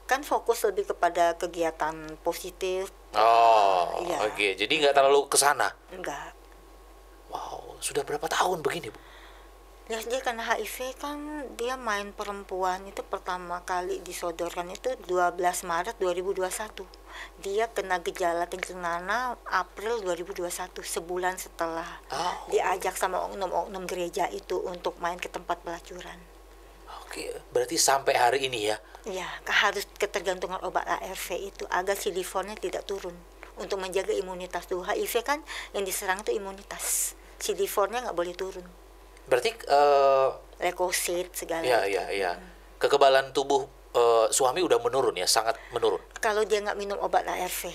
Kan fokus lebih kepada kegiatan positif. Oh, Iya. oke. Jadi nggak terlalu ke sana. Enggak. Wow, sudah berapa tahun begini, Bu? Ya dia kena HIV kan, dia main perempuan itu pertama kali disodorkan itu 12 Maret 2021. Dia kena gejala kencernana April 2021, sebulan setelah diajak sama oknum-oknum gereja itu untuk main ke tempat pelacuran. Oke, berarti sampai hari ini ya. Ya, harus ketergantungan obat ARV itu agar CD4-nya tidak turun untuk menjaga imunitas tubuh. HIV kan yang diserang itu imunitas. CD4-nya nggak boleh turun. Berarti Leukosit segala ya, itu. ya. Kekebalan tubuh suami udah menurun ya, sangat menurun. Kalau dia nggak minum obat ARV,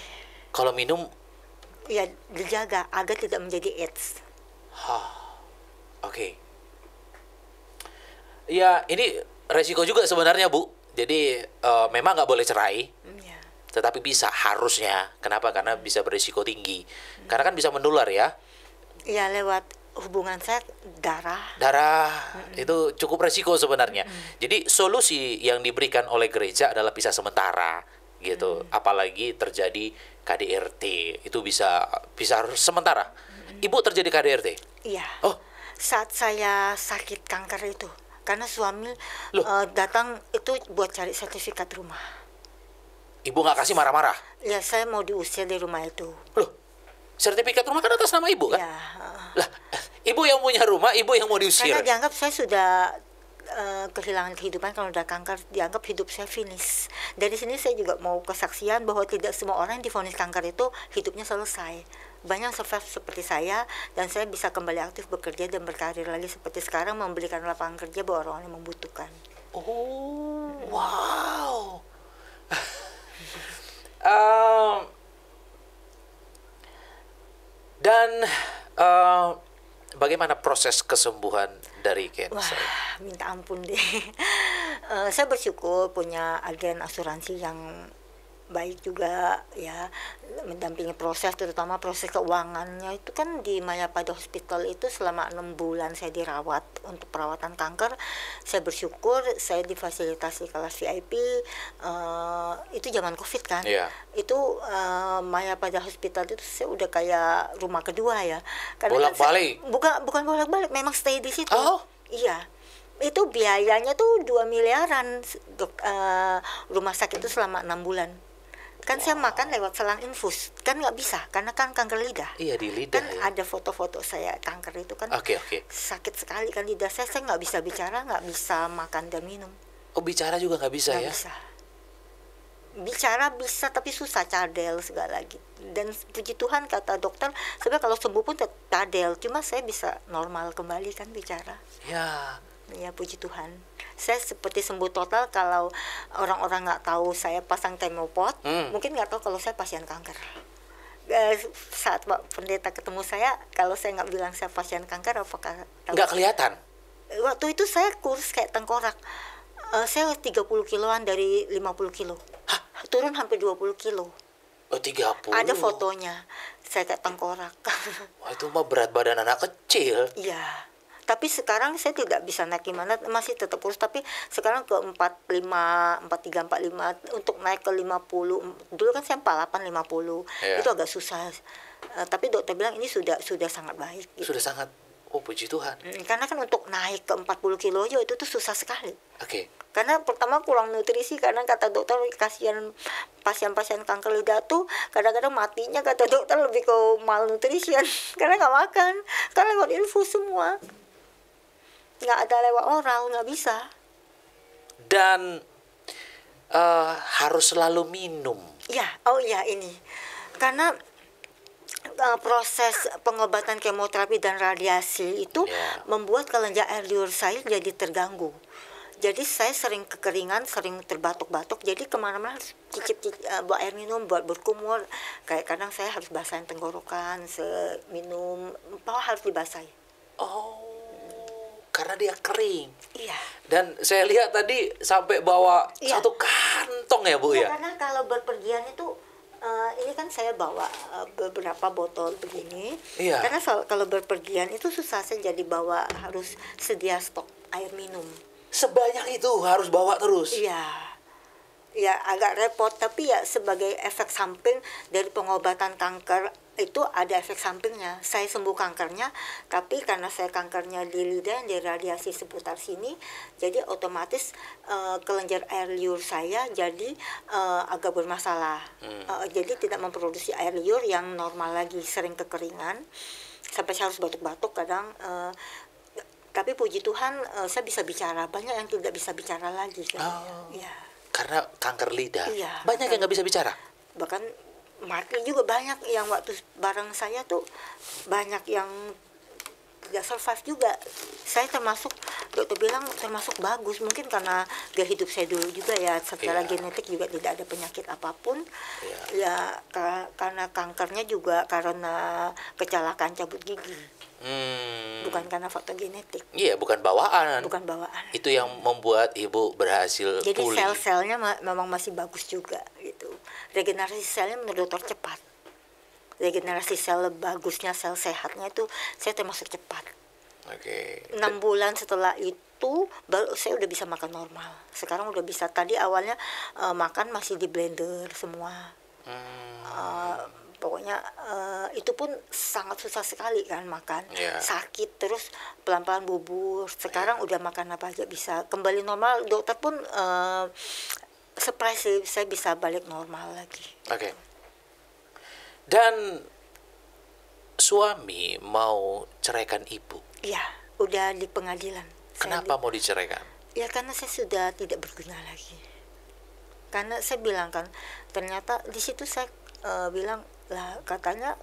Kalau minum, ya dijaga agar tidak menjadi AIDS. oke. Ya, ini resiko juga sebenarnya, Bu. Jadi memang nggak boleh cerai, Ya. tetapi bisa, harusnya. Kenapa? Karena bisa berisiko tinggi. Karena kan bisa menular ya. Ya lewat hubungan seks, darah. Darah itu cukup resiko sebenarnya. Jadi solusi yang diberikan oleh gereja adalah pisah sementara gitu. Apalagi terjadi KDRT, itu bisa sementara. Ibu terjadi KDRT? Iya. Oh, Saat saya sakit kanker itu, karena suami Loh. datang itu buat cari sertifikat rumah. ibu nggak kasih marah-marah? Ya saya mau diusir di rumah itu. Loh, sertifikat rumah kan atas nama ibu kan? Ya. Lah, ibu yang punya rumah, ibu yang mau diusir. Karena dianggap saya sudah kehilangan kehidupan kalau udah kanker, dianggap hidup saya finish. Dari sini saya juga mau kesaksian bahwa tidak semua orang yang divonis kanker itu hidupnya selesai. Banyak survive seperti saya, dan saya bisa kembali aktif bekerja dan berkarir lagi seperti sekarang, memberikan lapangan kerja buat orang yang membutuhkan. Oh, wow. Dan bagaimana proses kesembuhan dari cancer? Wah, minta ampun deh. Saya bersyukur punya agen asuransi yang baik juga ya, mendampingi proses, terutama proses keuangannya itu kan di Mayapada Hospital itu selama 6 bulan saya dirawat untuk perawatan kanker. Saya bersyukur saya difasilitasi kelas VIP, itu zaman COVID kan. Iya. Itu Mayapada Hospital itu saya udah kayak rumah kedua ya. Karena Bolak-balik? Bukan bolak-balik, memang stay di situ. Oh. Iya. Itu biayanya tuh 2 miliaran rumah sakit itu selama 6 bulan. Kan saya makan lewat selang infus, kan nggak bisa karena kan kanker lidah. Iya, di lidah Kan ya. ada foto-foto saya kanker itu kan. Oke. Sakit sekali kan lidah saya nggak bisa bicara, nggak bisa makan dan minum. Oh, bicara juga nggak bisa Nggak ya? bisa. Bicara bisa tapi susah, cadel segala gitu. Dan puji Tuhan kata dokter, sebenarnya kalau sembuh pun tetap cadel, cuma saya bisa normal kembali kan bicara. Ya. Ya puji Tuhan, saya seperti sembuh total. Kalau orang-orang nggak tahu saya pasang temopod, mungkin nggak tahu kalau saya pasien kanker. Saat Pak Pendeta ketemu saya, kalau saya nggak bilang saya pasien kanker, apakah tahu? Nggak kelihatan? Waktu itu saya kurus kayak tengkorak. Saya 30 kiloan dari 50 kilo. Turun hampir 20 kilo. Oh, 30. Ada fotonya, saya kayak tengkorak. Wah, itu mah berat badan anak kecil. Iya. Tapi sekarang saya tidak bisa naik gimana, masih tetap kurus, tapi sekarang ke 45, 43, 45, untuk naik ke 50. Dulu kan saya 48, 50. Iya. Itu agak susah. Tapi dokter bilang ini sudah sangat baik gitu. Sudah sangat, oh puji Tuhan. Karena kan untuk naik ke 40 kilo aja itu tuh susah sekali. Oke. Karena pertama kurang nutrisi, karena kata dokter kasihan pasien-pasien kanker lidah tuh kadang-kadang matinya kata dokter lebih ke malnutrition karena nggak makan, karena lewat infus semua, nggak ada lewat oral, nggak bisa. Dan harus selalu minum. Ya, ini karena proses pengobatan kemoterapi dan radiasi itu membuat kelenjar air liur saya jadi terganggu. Jadi saya sering kekeringan, sering terbatuk-batuk. Jadi kemana-mana harus cicip bawa air minum buat berkumur. Kayak kadang saya harus basahin tenggorokan, minum, harus dibasahi. Oh, karena dia kering. Iya. Dan saya lihat tadi sampai bawa satu kantong ya Bu ya. Karena kalau berpergian itu ini kan saya bawa beberapa botol begini. Iya. Karena kalau berpergian itu susah, saya jadi bawa, harus sedia stok air minum. Sebanyak itu harus bawa terus. Iya. Ya agak repot, tapi ya sebagai efek samping dari pengobatan kanker itu ada efek sampingnya. Saya sembuh kankernya, tapi karena saya kankernya di lidah, di radiasi seputar sini, jadi otomatis kelenjar air liur saya jadi agak bermasalah. Jadi tidak memproduksi air liur yang normal lagi, sering kekeringan, sampai saya harus batuk-batuk kadang. Tapi puji Tuhan saya bisa bicara, banyak yang tidak bisa bicara lagi. Ya. Karena kanker lidah. Iya, banyak yang nggak bisa bicara. Bahkan mati juga banyak yang waktu bareng saya tuh, banyak yang tidak survive juga. Saya termasuk, dokter bilang termasuk bagus, mungkin karena gaya hidup saya dulu juga ya, secara genetik juga tidak ada penyakit apapun. Ya karena kankernya juga karena kecelakaan cabut gigi. Bukan karena faktor genetik. Iya, bukan bawaan. Bukan bawaan. Itu yang membuat Ibu berhasil jadi pulih. sel-selnya memang masih bagus juga gitu. Regenerasi selnya menurut dokter cepat. Regenerasi sel bagusnya, sel sehatnya itu saya termasuk cepat. Oke. 6 bulan setelah itu baru saya udah bisa makan normal. Sekarang udah bisa. Tadi awalnya makan masih di blender semua. Pokoknya itu pun sangat susah sekali kan makan. Sakit terus pelan-pelan bubur. Sekarang udah makan apa aja bisa kembali normal. Dokter pun surprise sih, saya bisa balik normal lagi. Oke. Dan suami mau ceraikan Ibu. Iya, udah di pengadilan. Kenapa mau diceraikan? Ya karena saya sudah tidak berguna lagi. Karena saya bilang kan, ternyata di situ saya bilang lah, katanya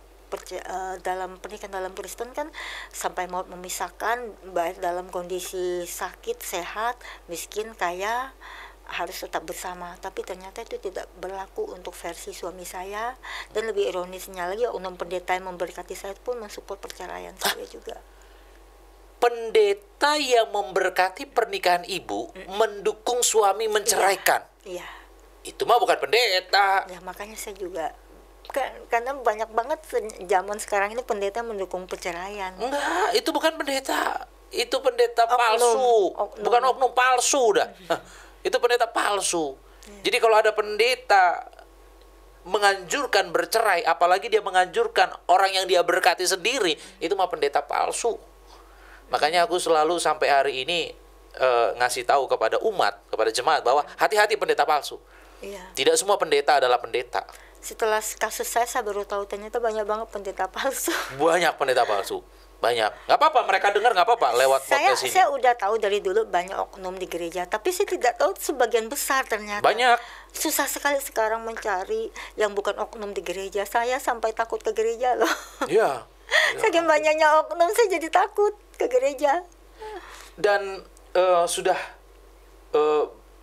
dalam pernikahan dalam Kristen kan sampai maut memisahkan, baik dalam kondisi sakit, sehat, miskin, kaya, harus tetap bersama. Tapi ternyata itu tidak berlaku untuk versi suami saya. Dan lebih ironisnya lagi, oknum pendeta yang memberkati saya pun mensupport perceraian saya juga. Pendeta yang memberkati pernikahan Ibu mendukung suami menceraikan. Iya. Itu mah bukan pendeta. Ya makanya saya juga, karena banyak banget zaman sekarang ini pendeta mendukung perceraian. Enggak, itu bukan pendeta. Itu pendeta palsu. Bukan oknum, palsu dah. Itu pendeta palsu. Jadi kalau ada pendeta menganjurkan bercerai, apalagi dia menganjurkan orang yang dia berkati sendiri, itu mah pendeta palsu. Makanya aku selalu sampai hari ini ngasih tahu kepada umat, kepada jemaat bahwa hati-hati pendeta palsu. Iya. Tidak semua pendeta adalah pendeta. Setelah kasus saya baru tahu ternyata banyak banget pendeta palsu. Banyak pendeta palsu. Banyak. Nggak apa-apa, mereka dengar nggak apa-apa lewat podcast ini. Saya udah tahu dari dulu banyak oknum di gereja, tapi saya tidak tahu sebagian besar ternyata. Banyak. Susah sekali sekarang mencari yang bukan oknum di gereja. Saya sampai takut ke gereja loh. Iya. Saking banyaknya oknum, saya jadi takut ke gereja. Dan sudah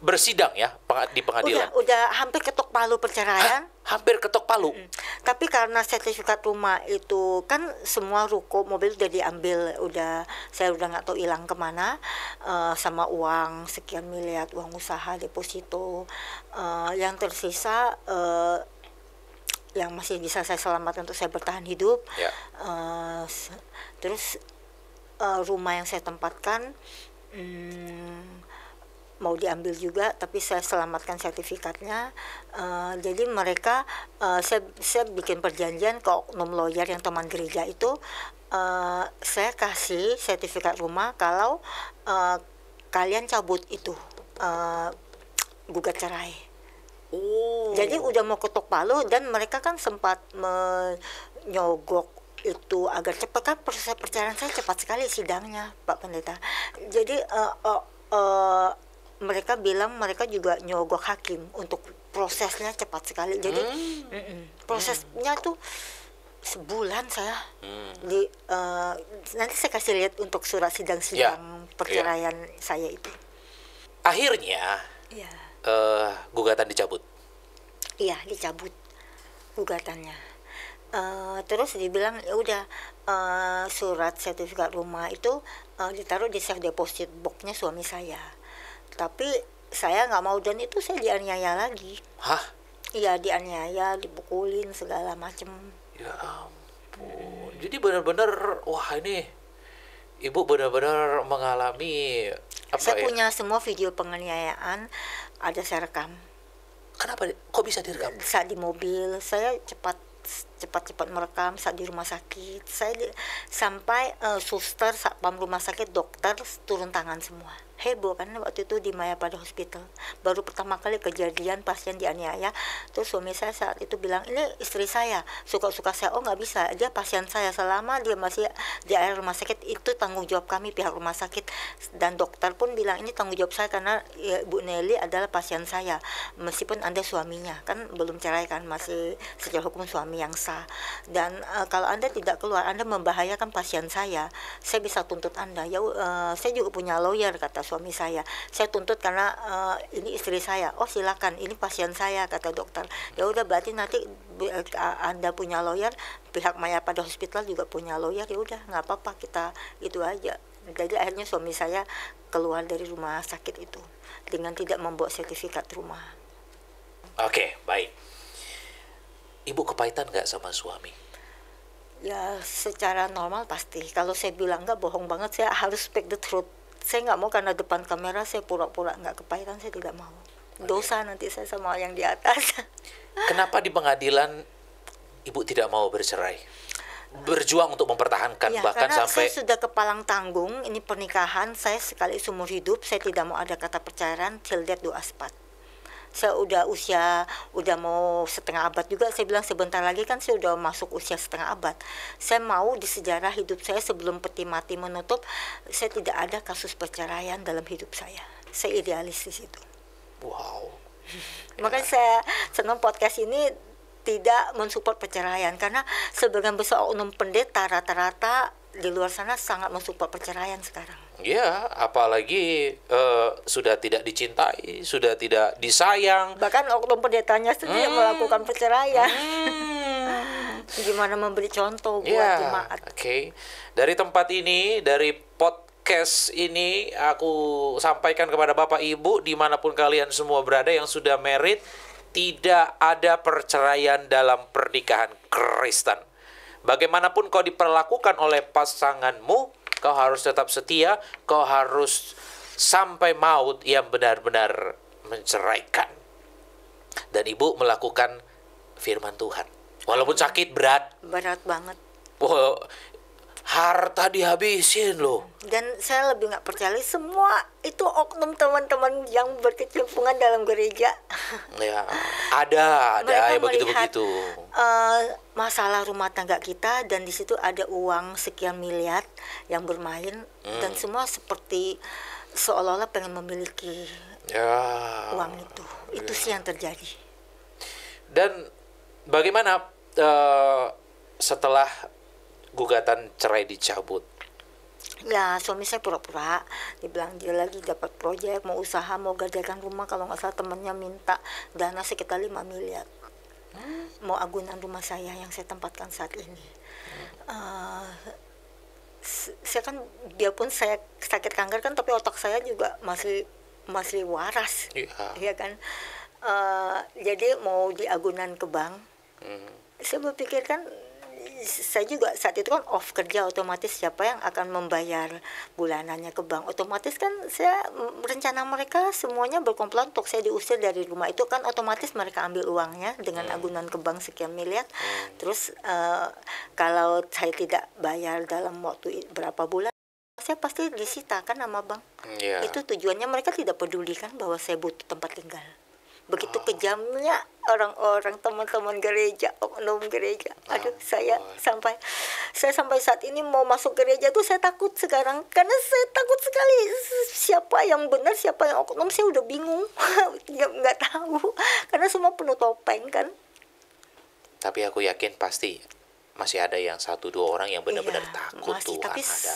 bersidang ya di pengadilan. Udah hampir ketok palu perceraian. Hampir ketok palu. Tapi karena sertifikat rumah itu kan semua ruko mobil udah diambil, saya udah nggak tahu hilang kemana, sama uang sekian miliar, uang usaha deposito, yang tersisa yang masih bisa saya selamatkan untuk saya bertahan hidup. Ya. Terus rumah yang saya tempatkan mau diambil juga, tapi saya selamatkan sertifikatnya. Jadi mereka saya bikin perjanjian ke oknum lawyer yang teman gereja itu, saya kasih sertifikat rumah kalau kalian cabut itu gugat cerai. Jadi udah mau ketok palu, dan mereka kan sempat menyogok itu agar cepat, kan proses perceraian saya cepat sekali sidangnya, Pak Pendeta. Jadi mereka bilang mereka juga nyogok hakim untuk prosesnya cepat sekali. Jadi prosesnya tuh sebulan saya nanti saya kasih lihat untuk surat sidang perceraian saya itu. Akhirnya gugatan dicabut. Iya, dicabut gugatannya. Terus dibilang ya udah, surat sertifikat rumah itu ditaruh di safe deposit boxnya suami saya. Tapi saya nggak mau, dan itu saya dianiaya lagi. Hah? Iya, dianiaya, dipukulin segala macem. Ya ampun. Jadi benar-benar, wah ini ibu benar-benar mengalami apa Saya ya? punya semua video penganiayaan, ada saya rekam. Kenapa? Kok bisa direkam? Saat di mobil, saya cepat merekam. Saat di rumah sakit, sampai suster, satpam rumah sakit, dokter turun tangan semua. Heboh kan waktu itu di Mayapada Hospital. Baru pertama kali kejadian pasien dianiaya. Terus suami saya saat itu bilang, ini istri saya, suka-suka saya. Oh nggak bisa, dia pasien saya, selama dia masih di area rumah sakit itu tanggung jawab kami, pihak rumah sakit. Dan dokter pun bilang ini tanggung jawab saya karena ya, Bu Nelly adalah pasien saya, meskipun Anda suaminya, kan belum cerai kan, masih secara hukum suami yang sah. Dan kalau Anda tidak keluar, Anda membahayakan pasien saya bisa tuntut Anda. Ya saya juga punya lawyer, kata suami saya tuntut karena ini istri saya. Oh silakan, ini pasien saya, kata dokter. Ya udah, berarti nanti Anda punya lawyer, pihak Mayapada Hospital juga punya lawyer, ya udah nggak apa-apa, kita itu aja. Jadi akhirnya suami saya keluar dari rumah sakit itu dengan tidak membawa sertifikat rumah. Oke, baik. Ibu kepahitan nggak sama suami? Ya secara normal pasti. Kalau saya bilang nggak, bohong banget. Saya harus speak the truth. Saya nggak mau karena depan kamera saya pura-pura nggak kepahitan, saya tidak mau. Dosa nanti saya sama yang di atas. Kenapa di pengadilan ibu tidak mau bercerai? Berjuang untuk mempertahankan, ya, bahkan karena sampai... saya sudah kepalang tanggung. Ini pernikahan saya sekali seumur hidup. Saya tidak mau ada kata perceraian, till death do us part. Saya udah mau setengah abad juga. Saya bilang sebentar lagi kan saya udah masuk usia setengah abad. Saya mau di sejarah hidup saya sebelum peti mati menutup, saya tidak ada kasus perceraian dalam hidup saya. Saya idealis di situ. Wow. Makanya saya senang podcast ini tidak mensupport perceraian, karena sebagian besar oknum pendeta rata-rata di luar sana sangat mensupport perceraian sekarang. Ya, apalagi sudah tidak dicintai, sudah tidak disayang. Bahkan oknum pendetanya sendiri melakukan perceraian. Gimana memberi contoh buat jemaat. Oke. Dari tempat ini, dari podcast ini, aku sampaikan kepada Bapak Ibu dimanapun kalian semua berada yang sudah married, tidak ada perceraian dalam pernikahan Kristen. Bagaimanapun kau diperlakukan oleh pasanganmu, kau harus tetap setia, kau harus sampai maut yang benar-benar menceraikan. Dan ibu melakukan firman Tuhan. Walaupun sakit, berat. Berat banget. Oh, harta dihabisin loh. Dan saya lebih nggak percaya semua itu oknum teman-teman yang berkecimpungan dalam gereja. Ya, ada yang begitu-begitu. Masalah rumah tangga kita, dan di situ ada uang sekian miliar yang bermain, dan semua seperti seolah-olah pengen memiliki uang itu. Itu sih yang terjadi. Dan bagaimana setelah gugatan cerai dicabut? Ya, suami saya pura-pura, dibilang dia lagi dapat proyek, mau usaha, mau gadekan rumah. Kalau nggak salah temennya minta dana sekitar 5 miliar. Mau agunan rumah saya yang saya tempatkan saat ini. Saya kan, biarpun saya sakit kanker kan, tapi otak saya juga masih waras. Iya kan. Jadi mau diagunan ke bank. Saya berpikir kan, saya juga saat itu kan off kerja, otomatis siapa yang akan membayar bulanannya ke bank, otomatis kan saya rencana mereka semuanya berkomplot untuk saya diusir dari rumah, itu kan otomatis mereka ambil uangnya dengan agunan ke bank sekian miliar. Terus kalau saya tidak bayar dalam waktu berapa bulan, saya pasti disita kan sama bank. Itu tujuannya, mereka tidak peduli kan bahwa saya butuh tempat tinggal. Begitu kejamnya orang-orang, teman-teman gereja, oknum gereja. Aduh, saya sampai saat ini mau masuk gereja tuh saya takut sekarang, karena saya takut sekali siapa yang benar siapa yang oknum. Saya udah bingung. nggak tahu karena semua penuh topeng kan. Tapi aku yakin pasti masih ada yang 1-2 orang yang benar-benar takut masih, Tuhan tapi ada.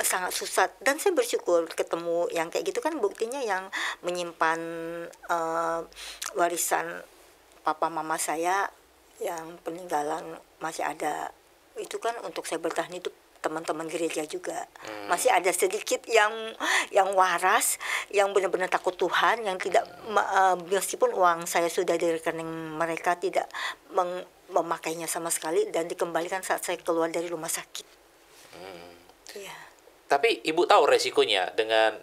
sangat susah. Dan saya bersyukur ketemu yang kayak gitu kan, buktinya yang menyimpan warisan papa mama saya yang peninggalan masih ada. Itu kan untuk saya bertahan hidup, teman-teman gereja juga masih ada sedikit yang waras, yang benar-benar takut Tuhan, yang tidak meskipun uang saya sudah di rekening mereka tidak memakainya sama sekali dan dikembalikan saat saya keluar dari rumah sakit. Tapi ibu tahu resikonya dengan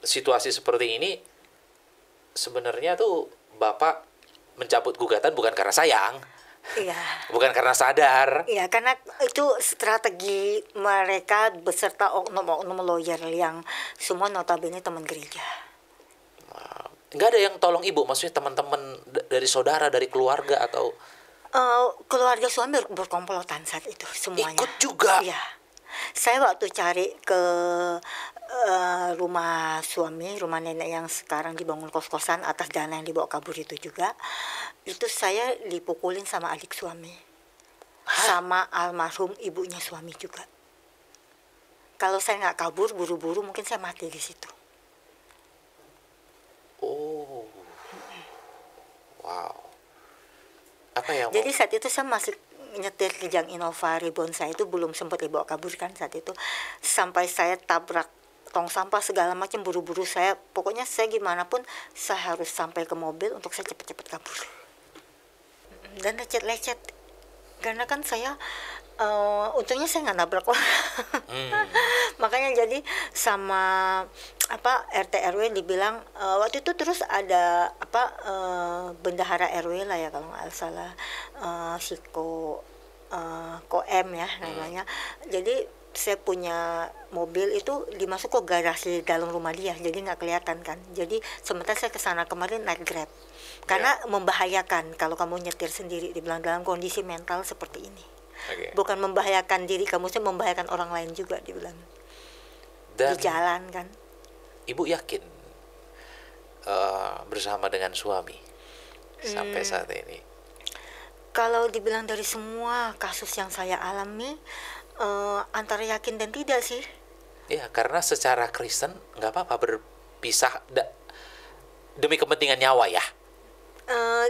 situasi seperti ini. Sebenarnya tuh bapak mencabut gugatan bukan karena sayang, bukan karena sadar. Karena itu strategi mereka beserta oknum-oknum lawyer yang semua notabene teman gereja. Nggak ada yang tolong ibu, maksudnya teman-teman dari saudara, dari keluarga atau keluarga suami berkomplotan saat itu semuanya. Ikut juga. Iya. Saya waktu cari ke rumah suami, rumah nenek yang sekarang dibangun kos-kosan atas dana yang dibawa kabur itu juga, itu saya dipukulin sama adik suami. Sama almarhum ibunya suami juga. Kalau saya nggak kabur buru-buru mungkin saya mati di situ. Wow. Apa yang Jadi saat itu saya masih nyetir Kijang Innova Reborn, saya itu belum sempat dibawa kabur kan saat itu. Sampai saya tabrak tong sampah segala macam, buru-buru saya, pokoknya saya gimana pun saya harus sampai ke mobil untuk saya cepat-cepat kabur. Dan lecet-lecet, karena kan saya untungnya saya nggak nabrak orang. Makanya jadi sama RT RW dibilang waktu itu, terus ada bendahara RW lah ya kalau nggak salah, Koem ya namanya. Jadi saya punya mobil itu dimasuk ke garasi dalam rumah dia, jadi nggak kelihatan kan. Jadi sementara saya kesana kemarin naik Grab, karena membahayakan kalau kamu nyetir sendiri, dibilang dalam kondisi mental seperti ini. Bukan membahayakan diri kamu, saya membahayakan orang lain juga, dibilang. Dan di jalan kan. Ibu yakin bersama dengan suami sampai saat ini? Kalau dibilang dari semua kasus yang saya alami, antara yakin dan tidak sih. Ya, karena secara Kristen nggak apa-apa berpisah demi kepentingan nyawa ya.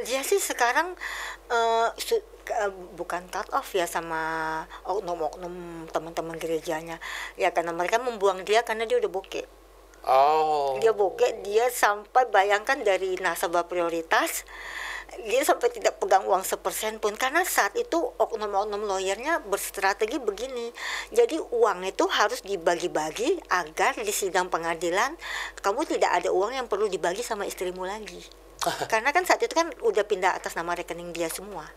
Dia sih sekarang bukan cut off ya sama oknum-oknum teman-teman gerejanya ya, karena mereka membuang dia karena dia udah bokeh. Dia bokeh, dia sampai bayangkan dari nasabah prioritas dia sampai tidak pegang uang 1% pun, karena saat itu oknum-oknum lawyernya berstrategi begini. Jadi uang itu harus dibagi-bagi agar di sidang pengadilan kamu tidak ada uang yang perlu dibagi sama istrimu lagi. Karena kan saat itu kan udah pindah atas nama rekening dia semua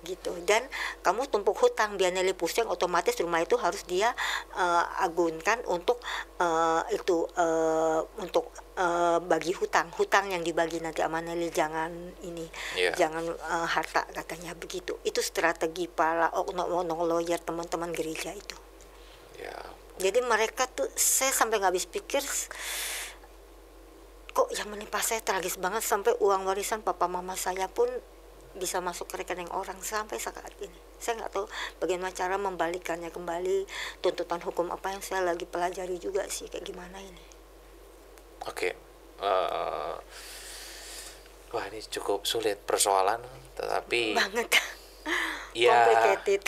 gitu. Dan kamu tumpuk hutang, biar Nelly pusing, otomatis rumah itu harus dia agunkan untuk bagi hutang yang dibagi nanti sama Nelly, jangan jangan harta, katanya begitu. Itu strategi para oknum-oknum lawyer teman-teman gereja itu. Jadi mereka tuh, saya sampai nggak habis pikir kok yang menimpa saya tragis banget, sampai uang warisan papa mama saya pun bisa masuk ke rekening orang sampai saat ini. Saya nggak tahu bagaimana cara membalikannya kembali, tuntutan hukum apa yang saya lagi pelajari juga sih, kayak gimana ini. Wah, ini cukup sulit persoalan, tetapi banget complicated.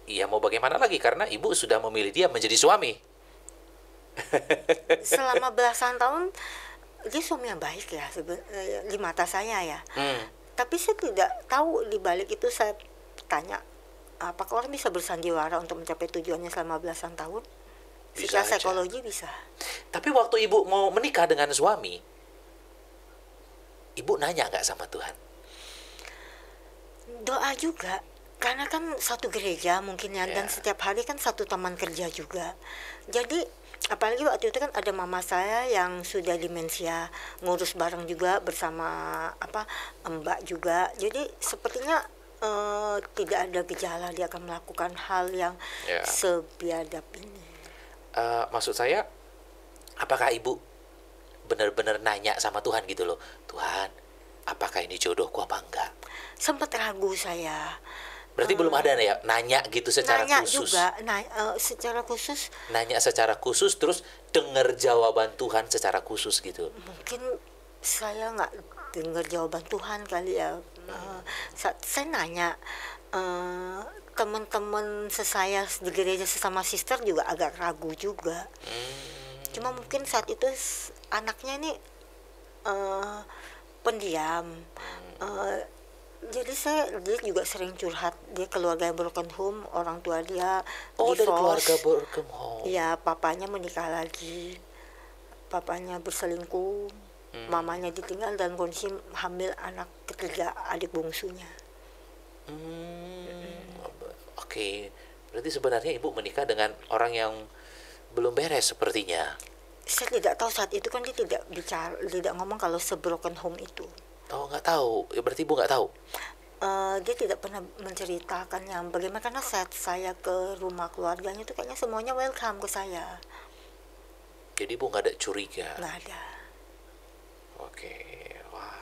Iya, mau bagaimana lagi, karena ibu sudah memilih dia menjadi suami. Selama belasan tahun dia suami yang baik ya di mata saya ya. Tapi saya tidak tahu di balik itu. Saya tanya, apakah orang bisa bersandiwara untuk mencapai tujuannya selama belasan tahun? Bisa Secara aja. psikologi bisa. Tapi waktu ibu mau menikah dengan suami, ibu nanya nggak sama Tuhan? Doa juga, karena kan satu gereja mungkin ya, dan Ya. setiap hari kan satu teman kerja juga. Jadi apalagi waktu itu kan ada mama saya yang sudah demensia, ngurus bareng juga bersama mbak juga. Jadi sepertinya tidak ada gejala dia akan melakukan hal yang Ya. sebiadab ini. Maksud saya, apakah ibu benar-benar nanya sama Tuhan gitu loh, Tuhan, apakah ini jodohku apa enggak? Sempat ragu saya. Berarti belum ada ya nanya gitu secara Nanya khusus. juga, secara khusus Nanya secara khusus terus dengar jawaban Tuhan secara khusus gitu. mungkin saya nggak dengar jawaban Tuhan kali ya. Saya nanya, teman-teman sesaya di gereja sesama sister juga agak ragu juga. Cuma mungkin saat itu anaknya ini pendiam. Jadi dia juga sering curhat, dia keluarga yang broken home, orang tua dia Oh, dari keluarga divorce. broken home. Ya, papanya menikah lagi, papanya berselingkuh, mamanya ditinggal dan kondisi hamil anak ketiga adik bungsunya. Oke, berarti sebenarnya ibu menikah dengan orang yang belum beres sepertinya. Saya tidak tahu saat itu kan dia tidak bicara, tidak ngomong kalau sebroken home itu. Oh, nggak tahu. Ya, berarti ibu nggak tahu. Dia tidak pernah menceritakan yang bagaimana, karena saat saya ke rumah keluarganya itu kayaknya semuanya welcome ke saya. Jadi ibu nggak ada curiga. Nggak ada. Oke, wah.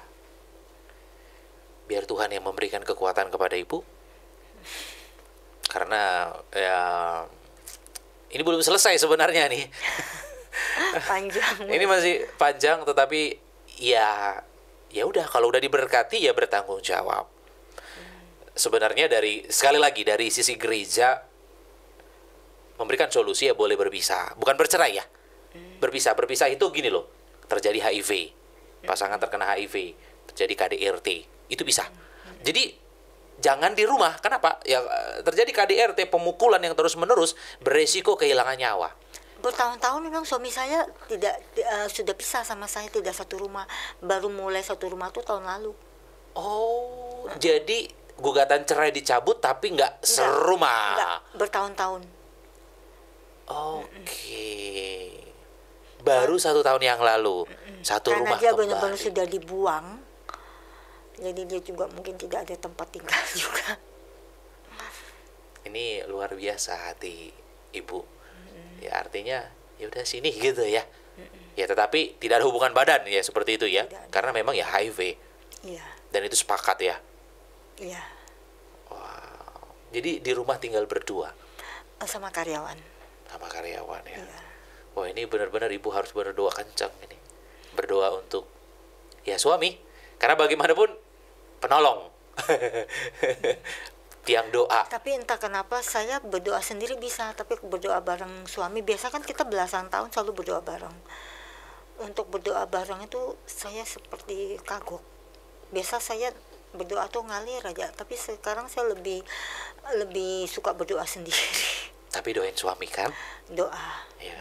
Biar Tuhan yang memberikan kekuatan kepada ibu. Karena ya ini belum selesai sebenarnya nih. Panjang. Ini masih panjang, tetapi ya udah, kalau udah diberkati ya bertanggung jawab. Sebenarnya sekali lagi dari sisi gereja memberikan solusi ya boleh berpisah, bukan bercerai ya. Berpisah itu gini loh. Terjadi HIV, pasangan terkena HIV, terjadi KDRT, itu bisa. Jadi jangan di rumah. Kenapa? Ya terjadi KDRT, pemukulan yang terus-menerus, beresiko kehilangan nyawa. Bertahun-tahun memang suami saya tidak sudah pisah sama saya, tidak satu rumah. Baru mulai satu rumah tuh tahun lalu. Oh, jadi gugatan cerai dicabut tapi nggak serumah. Enggak, bertahun-tahun. Oke. Baru 1 tahun yang lalu, satu Karena rumah dia kembali. benar-benar sudah dibuang. Jadi dia juga mungkin tidak ada tempat tinggal juga. Ini luar biasa hati ibu. Ya artinya ya udah sini gitu ya. Ya tetapi tidak ada hubungan badan ya seperti itu ya. Tidak ada. Karena memang ya HIV Iya, dan itu sepakat ya. iya. Jadi di rumah tinggal berdua Sama karyawan. sama karyawan ya. Iya. Wah, ini benar-benar ibu harus berdoa kencang ini. Berdoa untuk ya suami. Karena bagaimanapun penolong. Tiang doa. Tapi entah kenapa saya berdoa sendiri bisa, tapi berdoa bareng suami. Biasa kan kita belasan tahun selalu berdoa bareng. Untuk berdoa bareng itu saya seperti kagok. Biasa saya berdoa tuh ngalir aja, tapi sekarang saya lebih suka berdoa sendiri. Tapi doain suami kan? Doa. Ya.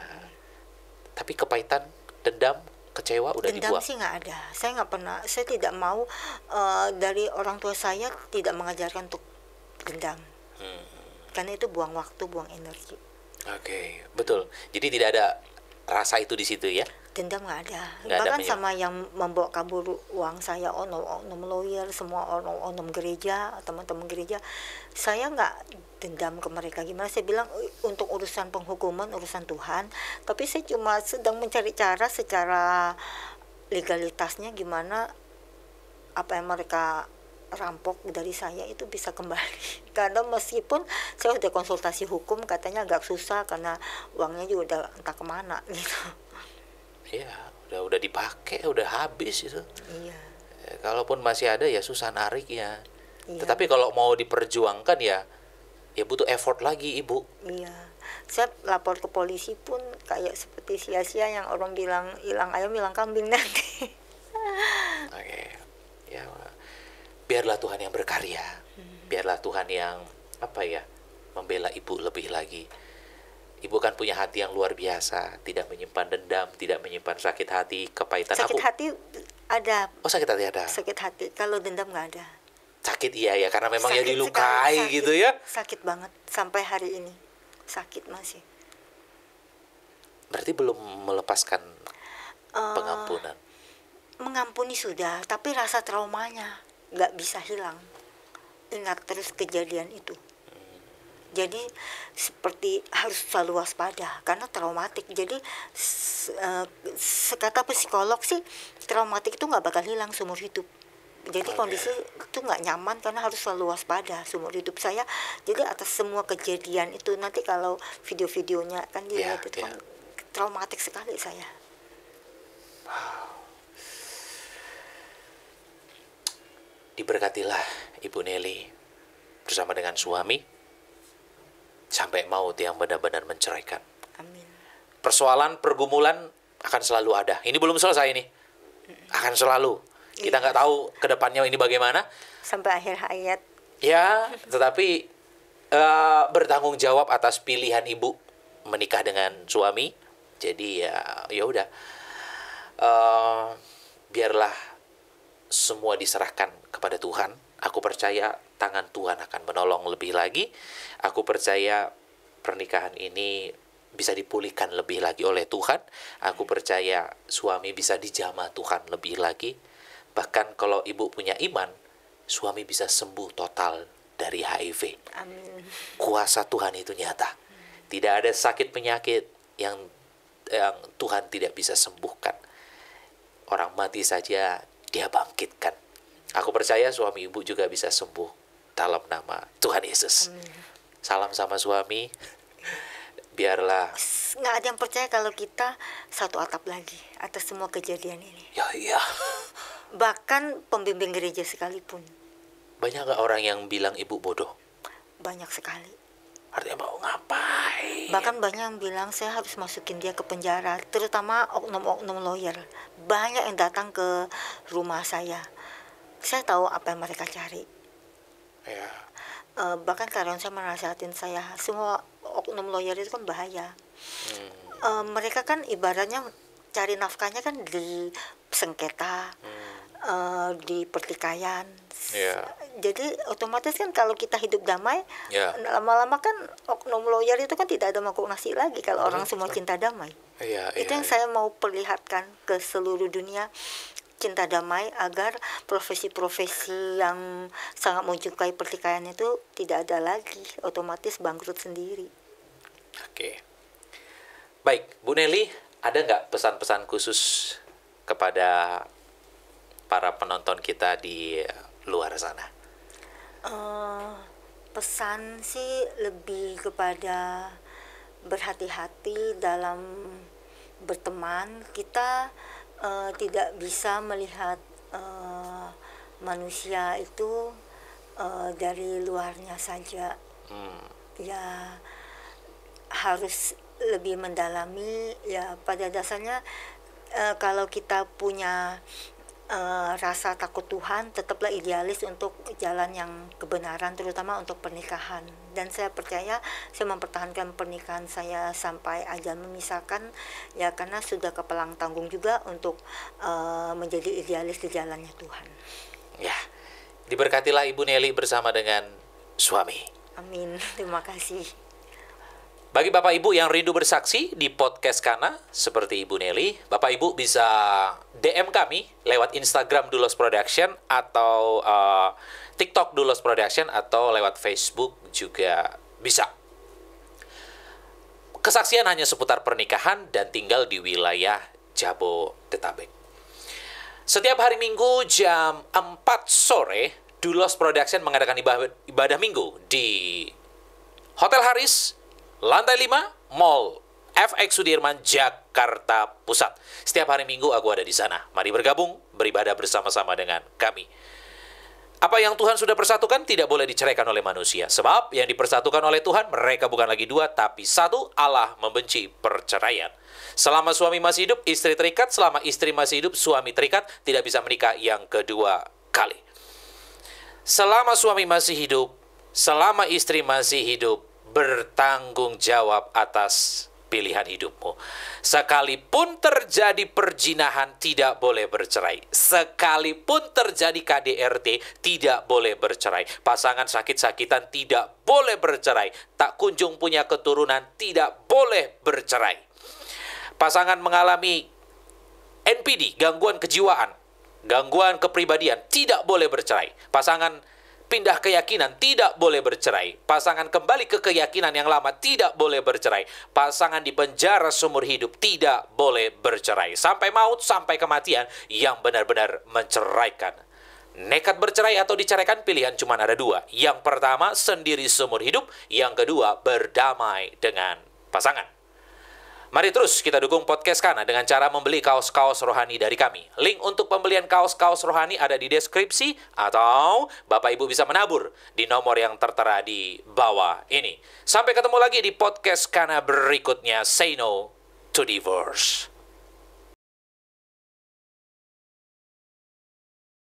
Tapi kepahitan, dendam, kecewa udah Dendam dibuang. sih nggak ada. Saya nggak pernah. Saya tidak mau, dari orang tua saya tidak mengajarkan untuk dendam. Karena itu buang waktu, buang energi. Oke, betul. Jadi tidak ada rasa itu di situ ya? Dendam nggak ada. Nggak ada Bahkan menyebab. sama yang membawa kabur uang saya, onom lawyer, semua onom gereja, teman-teman gereja, saya nggak dendam ke mereka. Gimana saya bilang, untuk urusan penghukuman urusan Tuhan, tapi saya cuma sedang mencari cara secara legalitasnya gimana apa yang mereka rampok dari saya itu bisa kembali. Karena meskipun saya udah konsultasi hukum, katanya agak susah karena uangnya juga udah entah kemana gitu. Iya, udah dipakai, udah habis itu. Iya. Kalaupun masih ada ya susah nariknya. Iya. Tetapi kalau mau diperjuangkan ya butuh effort lagi ibu. Iya, saya lapor ke polisi pun kayak seperti sia-sia, yang orang bilang hilang ayam hilang kambing nanti. Oke, ya biarlah Tuhan yang berkarya. Biarlah Tuhan yang membela ibu lebih lagi. Ibu kan punya hati yang luar biasa, tidak menyimpan dendam, tidak menyimpan sakit hati, kepahitan. Sakit hati ada. Oh, sakit hati ada. Sakit hati, kalau dendam nggak ada. Sakit iya ya, karena memang ya Sakit dilukai sekali, gitu ya. Sakit banget sampai hari ini. Sakit masih. Berarti belum melepaskan pengampunan. Mengampuni sudah, tapi rasa traumanya nggak bisa hilang. Ingat terus kejadian itu. Jadi seperti harus selalu waspada karena traumatik. Jadi sekata psikolog sih, traumatik itu nggak bakal hilang seumur hidup. Jadi kondisi itu nggak nyaman karena harus selalu waspada seumur hidup saya. Jadi atas semua kejadian itu, nanti kalau video-videonya kan dilihat itu kan traumatik sekali saya. Diberkatilah Ibu Nelly bersama dengan suami sampai maut yang benar-benar menceraikan. Amin. Persoalan, pergumulan akan selalu ada. Ini belum selesai nih. Akan selalu. Kita nggak tahu ke depannya ini bagaimana. Sampai akhir hayat. Ya, tetapi bertanggung jawab atas pilihan ibu menikah dengan suami. Jadi ya udah. Biarlah semua diserahkan kepada Tuhan. Aku percaya tangan Tuhan akan menolong lebih lagi. Aku percaya pernikahan ini bisa dipulihkan lebih lagi oleh Tuhan. Aku percaya suami bisa dijamah Tuhan lebih lagi. Bahkan kalau ibu punya iman, suami bisa sembuh total dari HIV. Amin. Kuasa Tuhan itu nyata. Tidak ada sakit penyakit yang Tuhan tidak bisa sembuhkan. Orang mati saja Dia bangkitkan. Aku percaya suami ibu juga bisa sembuh dalam nama Tuhan Yesus. Amin. Salam sama suami. Biarlah. Nggak ada yang percaya kalau kita satu atap lagi atas semua kejadian ini. Ya iya. Bahkan pembimbing gereja sekalipun. Banyak gak orang yang bilang ibu bodoh? Banyak sekali. Artinya mau ngapain? Bahkan banyak yang bilang saya harus masukin dia ke penjara. Terutama oknum-oknum lawyer. Banyak yang datang ke rumah saya. Saya tahu apa yang mereka cari. Ya. Bahkan karyawan saya menasihatin saya, semua oknum lawyer itu kan bahaya. Mereka kan ibaratnya cari nafkahnya kan di sengketa, di pertikaian. Jadi otomatis kan kalau kita hidup damai, lama-lama kan oknum lawyer itu kan tidak ada mangkuk nasi lagi kalau orang semua cinta damai. Itu yang saya mau perlihatkan ke seluruh dunia. Cinta damai agar profesi-profesi yang sangat menyukai pertikaian itu tidak ada lagi, otomatis bangkrut sendiri. Oke. Baik, Bu Nelly, ada nggak pesan-pesan khusus kepada para penonton kita di luar sana? Pesan sih lebih kepada berhati-hati dalam berteman. Kita tidak bisa melihat manusia itu dari luarnya saja. Ya harus lebih mendalami. Ya pada dasarnya kalau kita punya rasa takut Tuhan, tetaplah idealis untuk jalan yang kebenaran, terutama untuk pernikahan. Dan saya percaya saya mempertahankan pernikahan saya sampai ajal memisahkan, ya karena sudah kepelang tanggung juga untuk menjadi idealis di jalannya Tuhan. Ya, diberkatilah Ibu Nelly bersama dengan suami. Amin, terima kasih. Bagi Bapak Ibu yang rindu bersaksi di podcast Kana seperti Ibu Nelly, Bapak Ibu bisa DM kami lewat Instagram Dulos Production atau TikTok Dulos Production atau lewat Facebook juga bisa. Kesaksian hanya seputar pernikahan dan tinggal di wilayah Jabodetabek. Setiap hari Minggu jam 4 sore, Dulos Production mengadakan ibadah minggu di Hotel Haris, Lantai 5, Mall FX Sudirman, Jakarta Pusat. Setiap hari Minggu aku ada di sana. Mari bergabung, beribadah bersama-sama dengan kami. Apa yang Tuhan sudah persatukan tidak boleh diceraikan oleh manusia. Sebab yang dipersatukan oleh Tuhan, mereka bukan lagi dua, tapi satu. Allah membenci perceraian. Selama suami masih hidup, istri terikat. Selama istri masih hidup, suami terikat. Tidak bisa menikah yang kedua kali. Selama suami masih hidup, selama istri masih hidup, bertanggung jawab atas pilihan hidupmu. Sekalipun terjadi perzinahan, tidak boleh bercerai. Sekalipun terjadi KDRT, tidak boleh bercerai. Pasangan sakit-sakitan tidak boleh bercerai. Tak kunjung punya keturunan, tidak boleh bercerai. Pasangan mengalami NPD, gangguan kejiwaan, gangguan kepribadian, tidak boleh bercerai. Pasangan pindah keyakinan, tidak boleh bercerai. Pasangan kembali ke keyakinan yang lama, tidak boleh bercerai. Pasangan di penjara seumur hidup, tidak boleh bercerai. Sampai maut, sampai kematian, yang benar-benar menceraikan. Nekat bercerai atau diceraikan, pilihan cuma ada dua. Yang pertama, sendiri seumur hidup. Yang kedua, berdamai dengan pasangan. Mari terus kita dukung Podcast Kana dengan cara membeli kaos-kaos rohani dari kami. Link untuk pembelian kaos-kaos rohani ada di deskripsi, atau Bapak Ibu bisa menabur di nomor yang tertera di bawah ini. Sampai ketemu lagi di Podcast Kana berikutnya. Say no to divorce.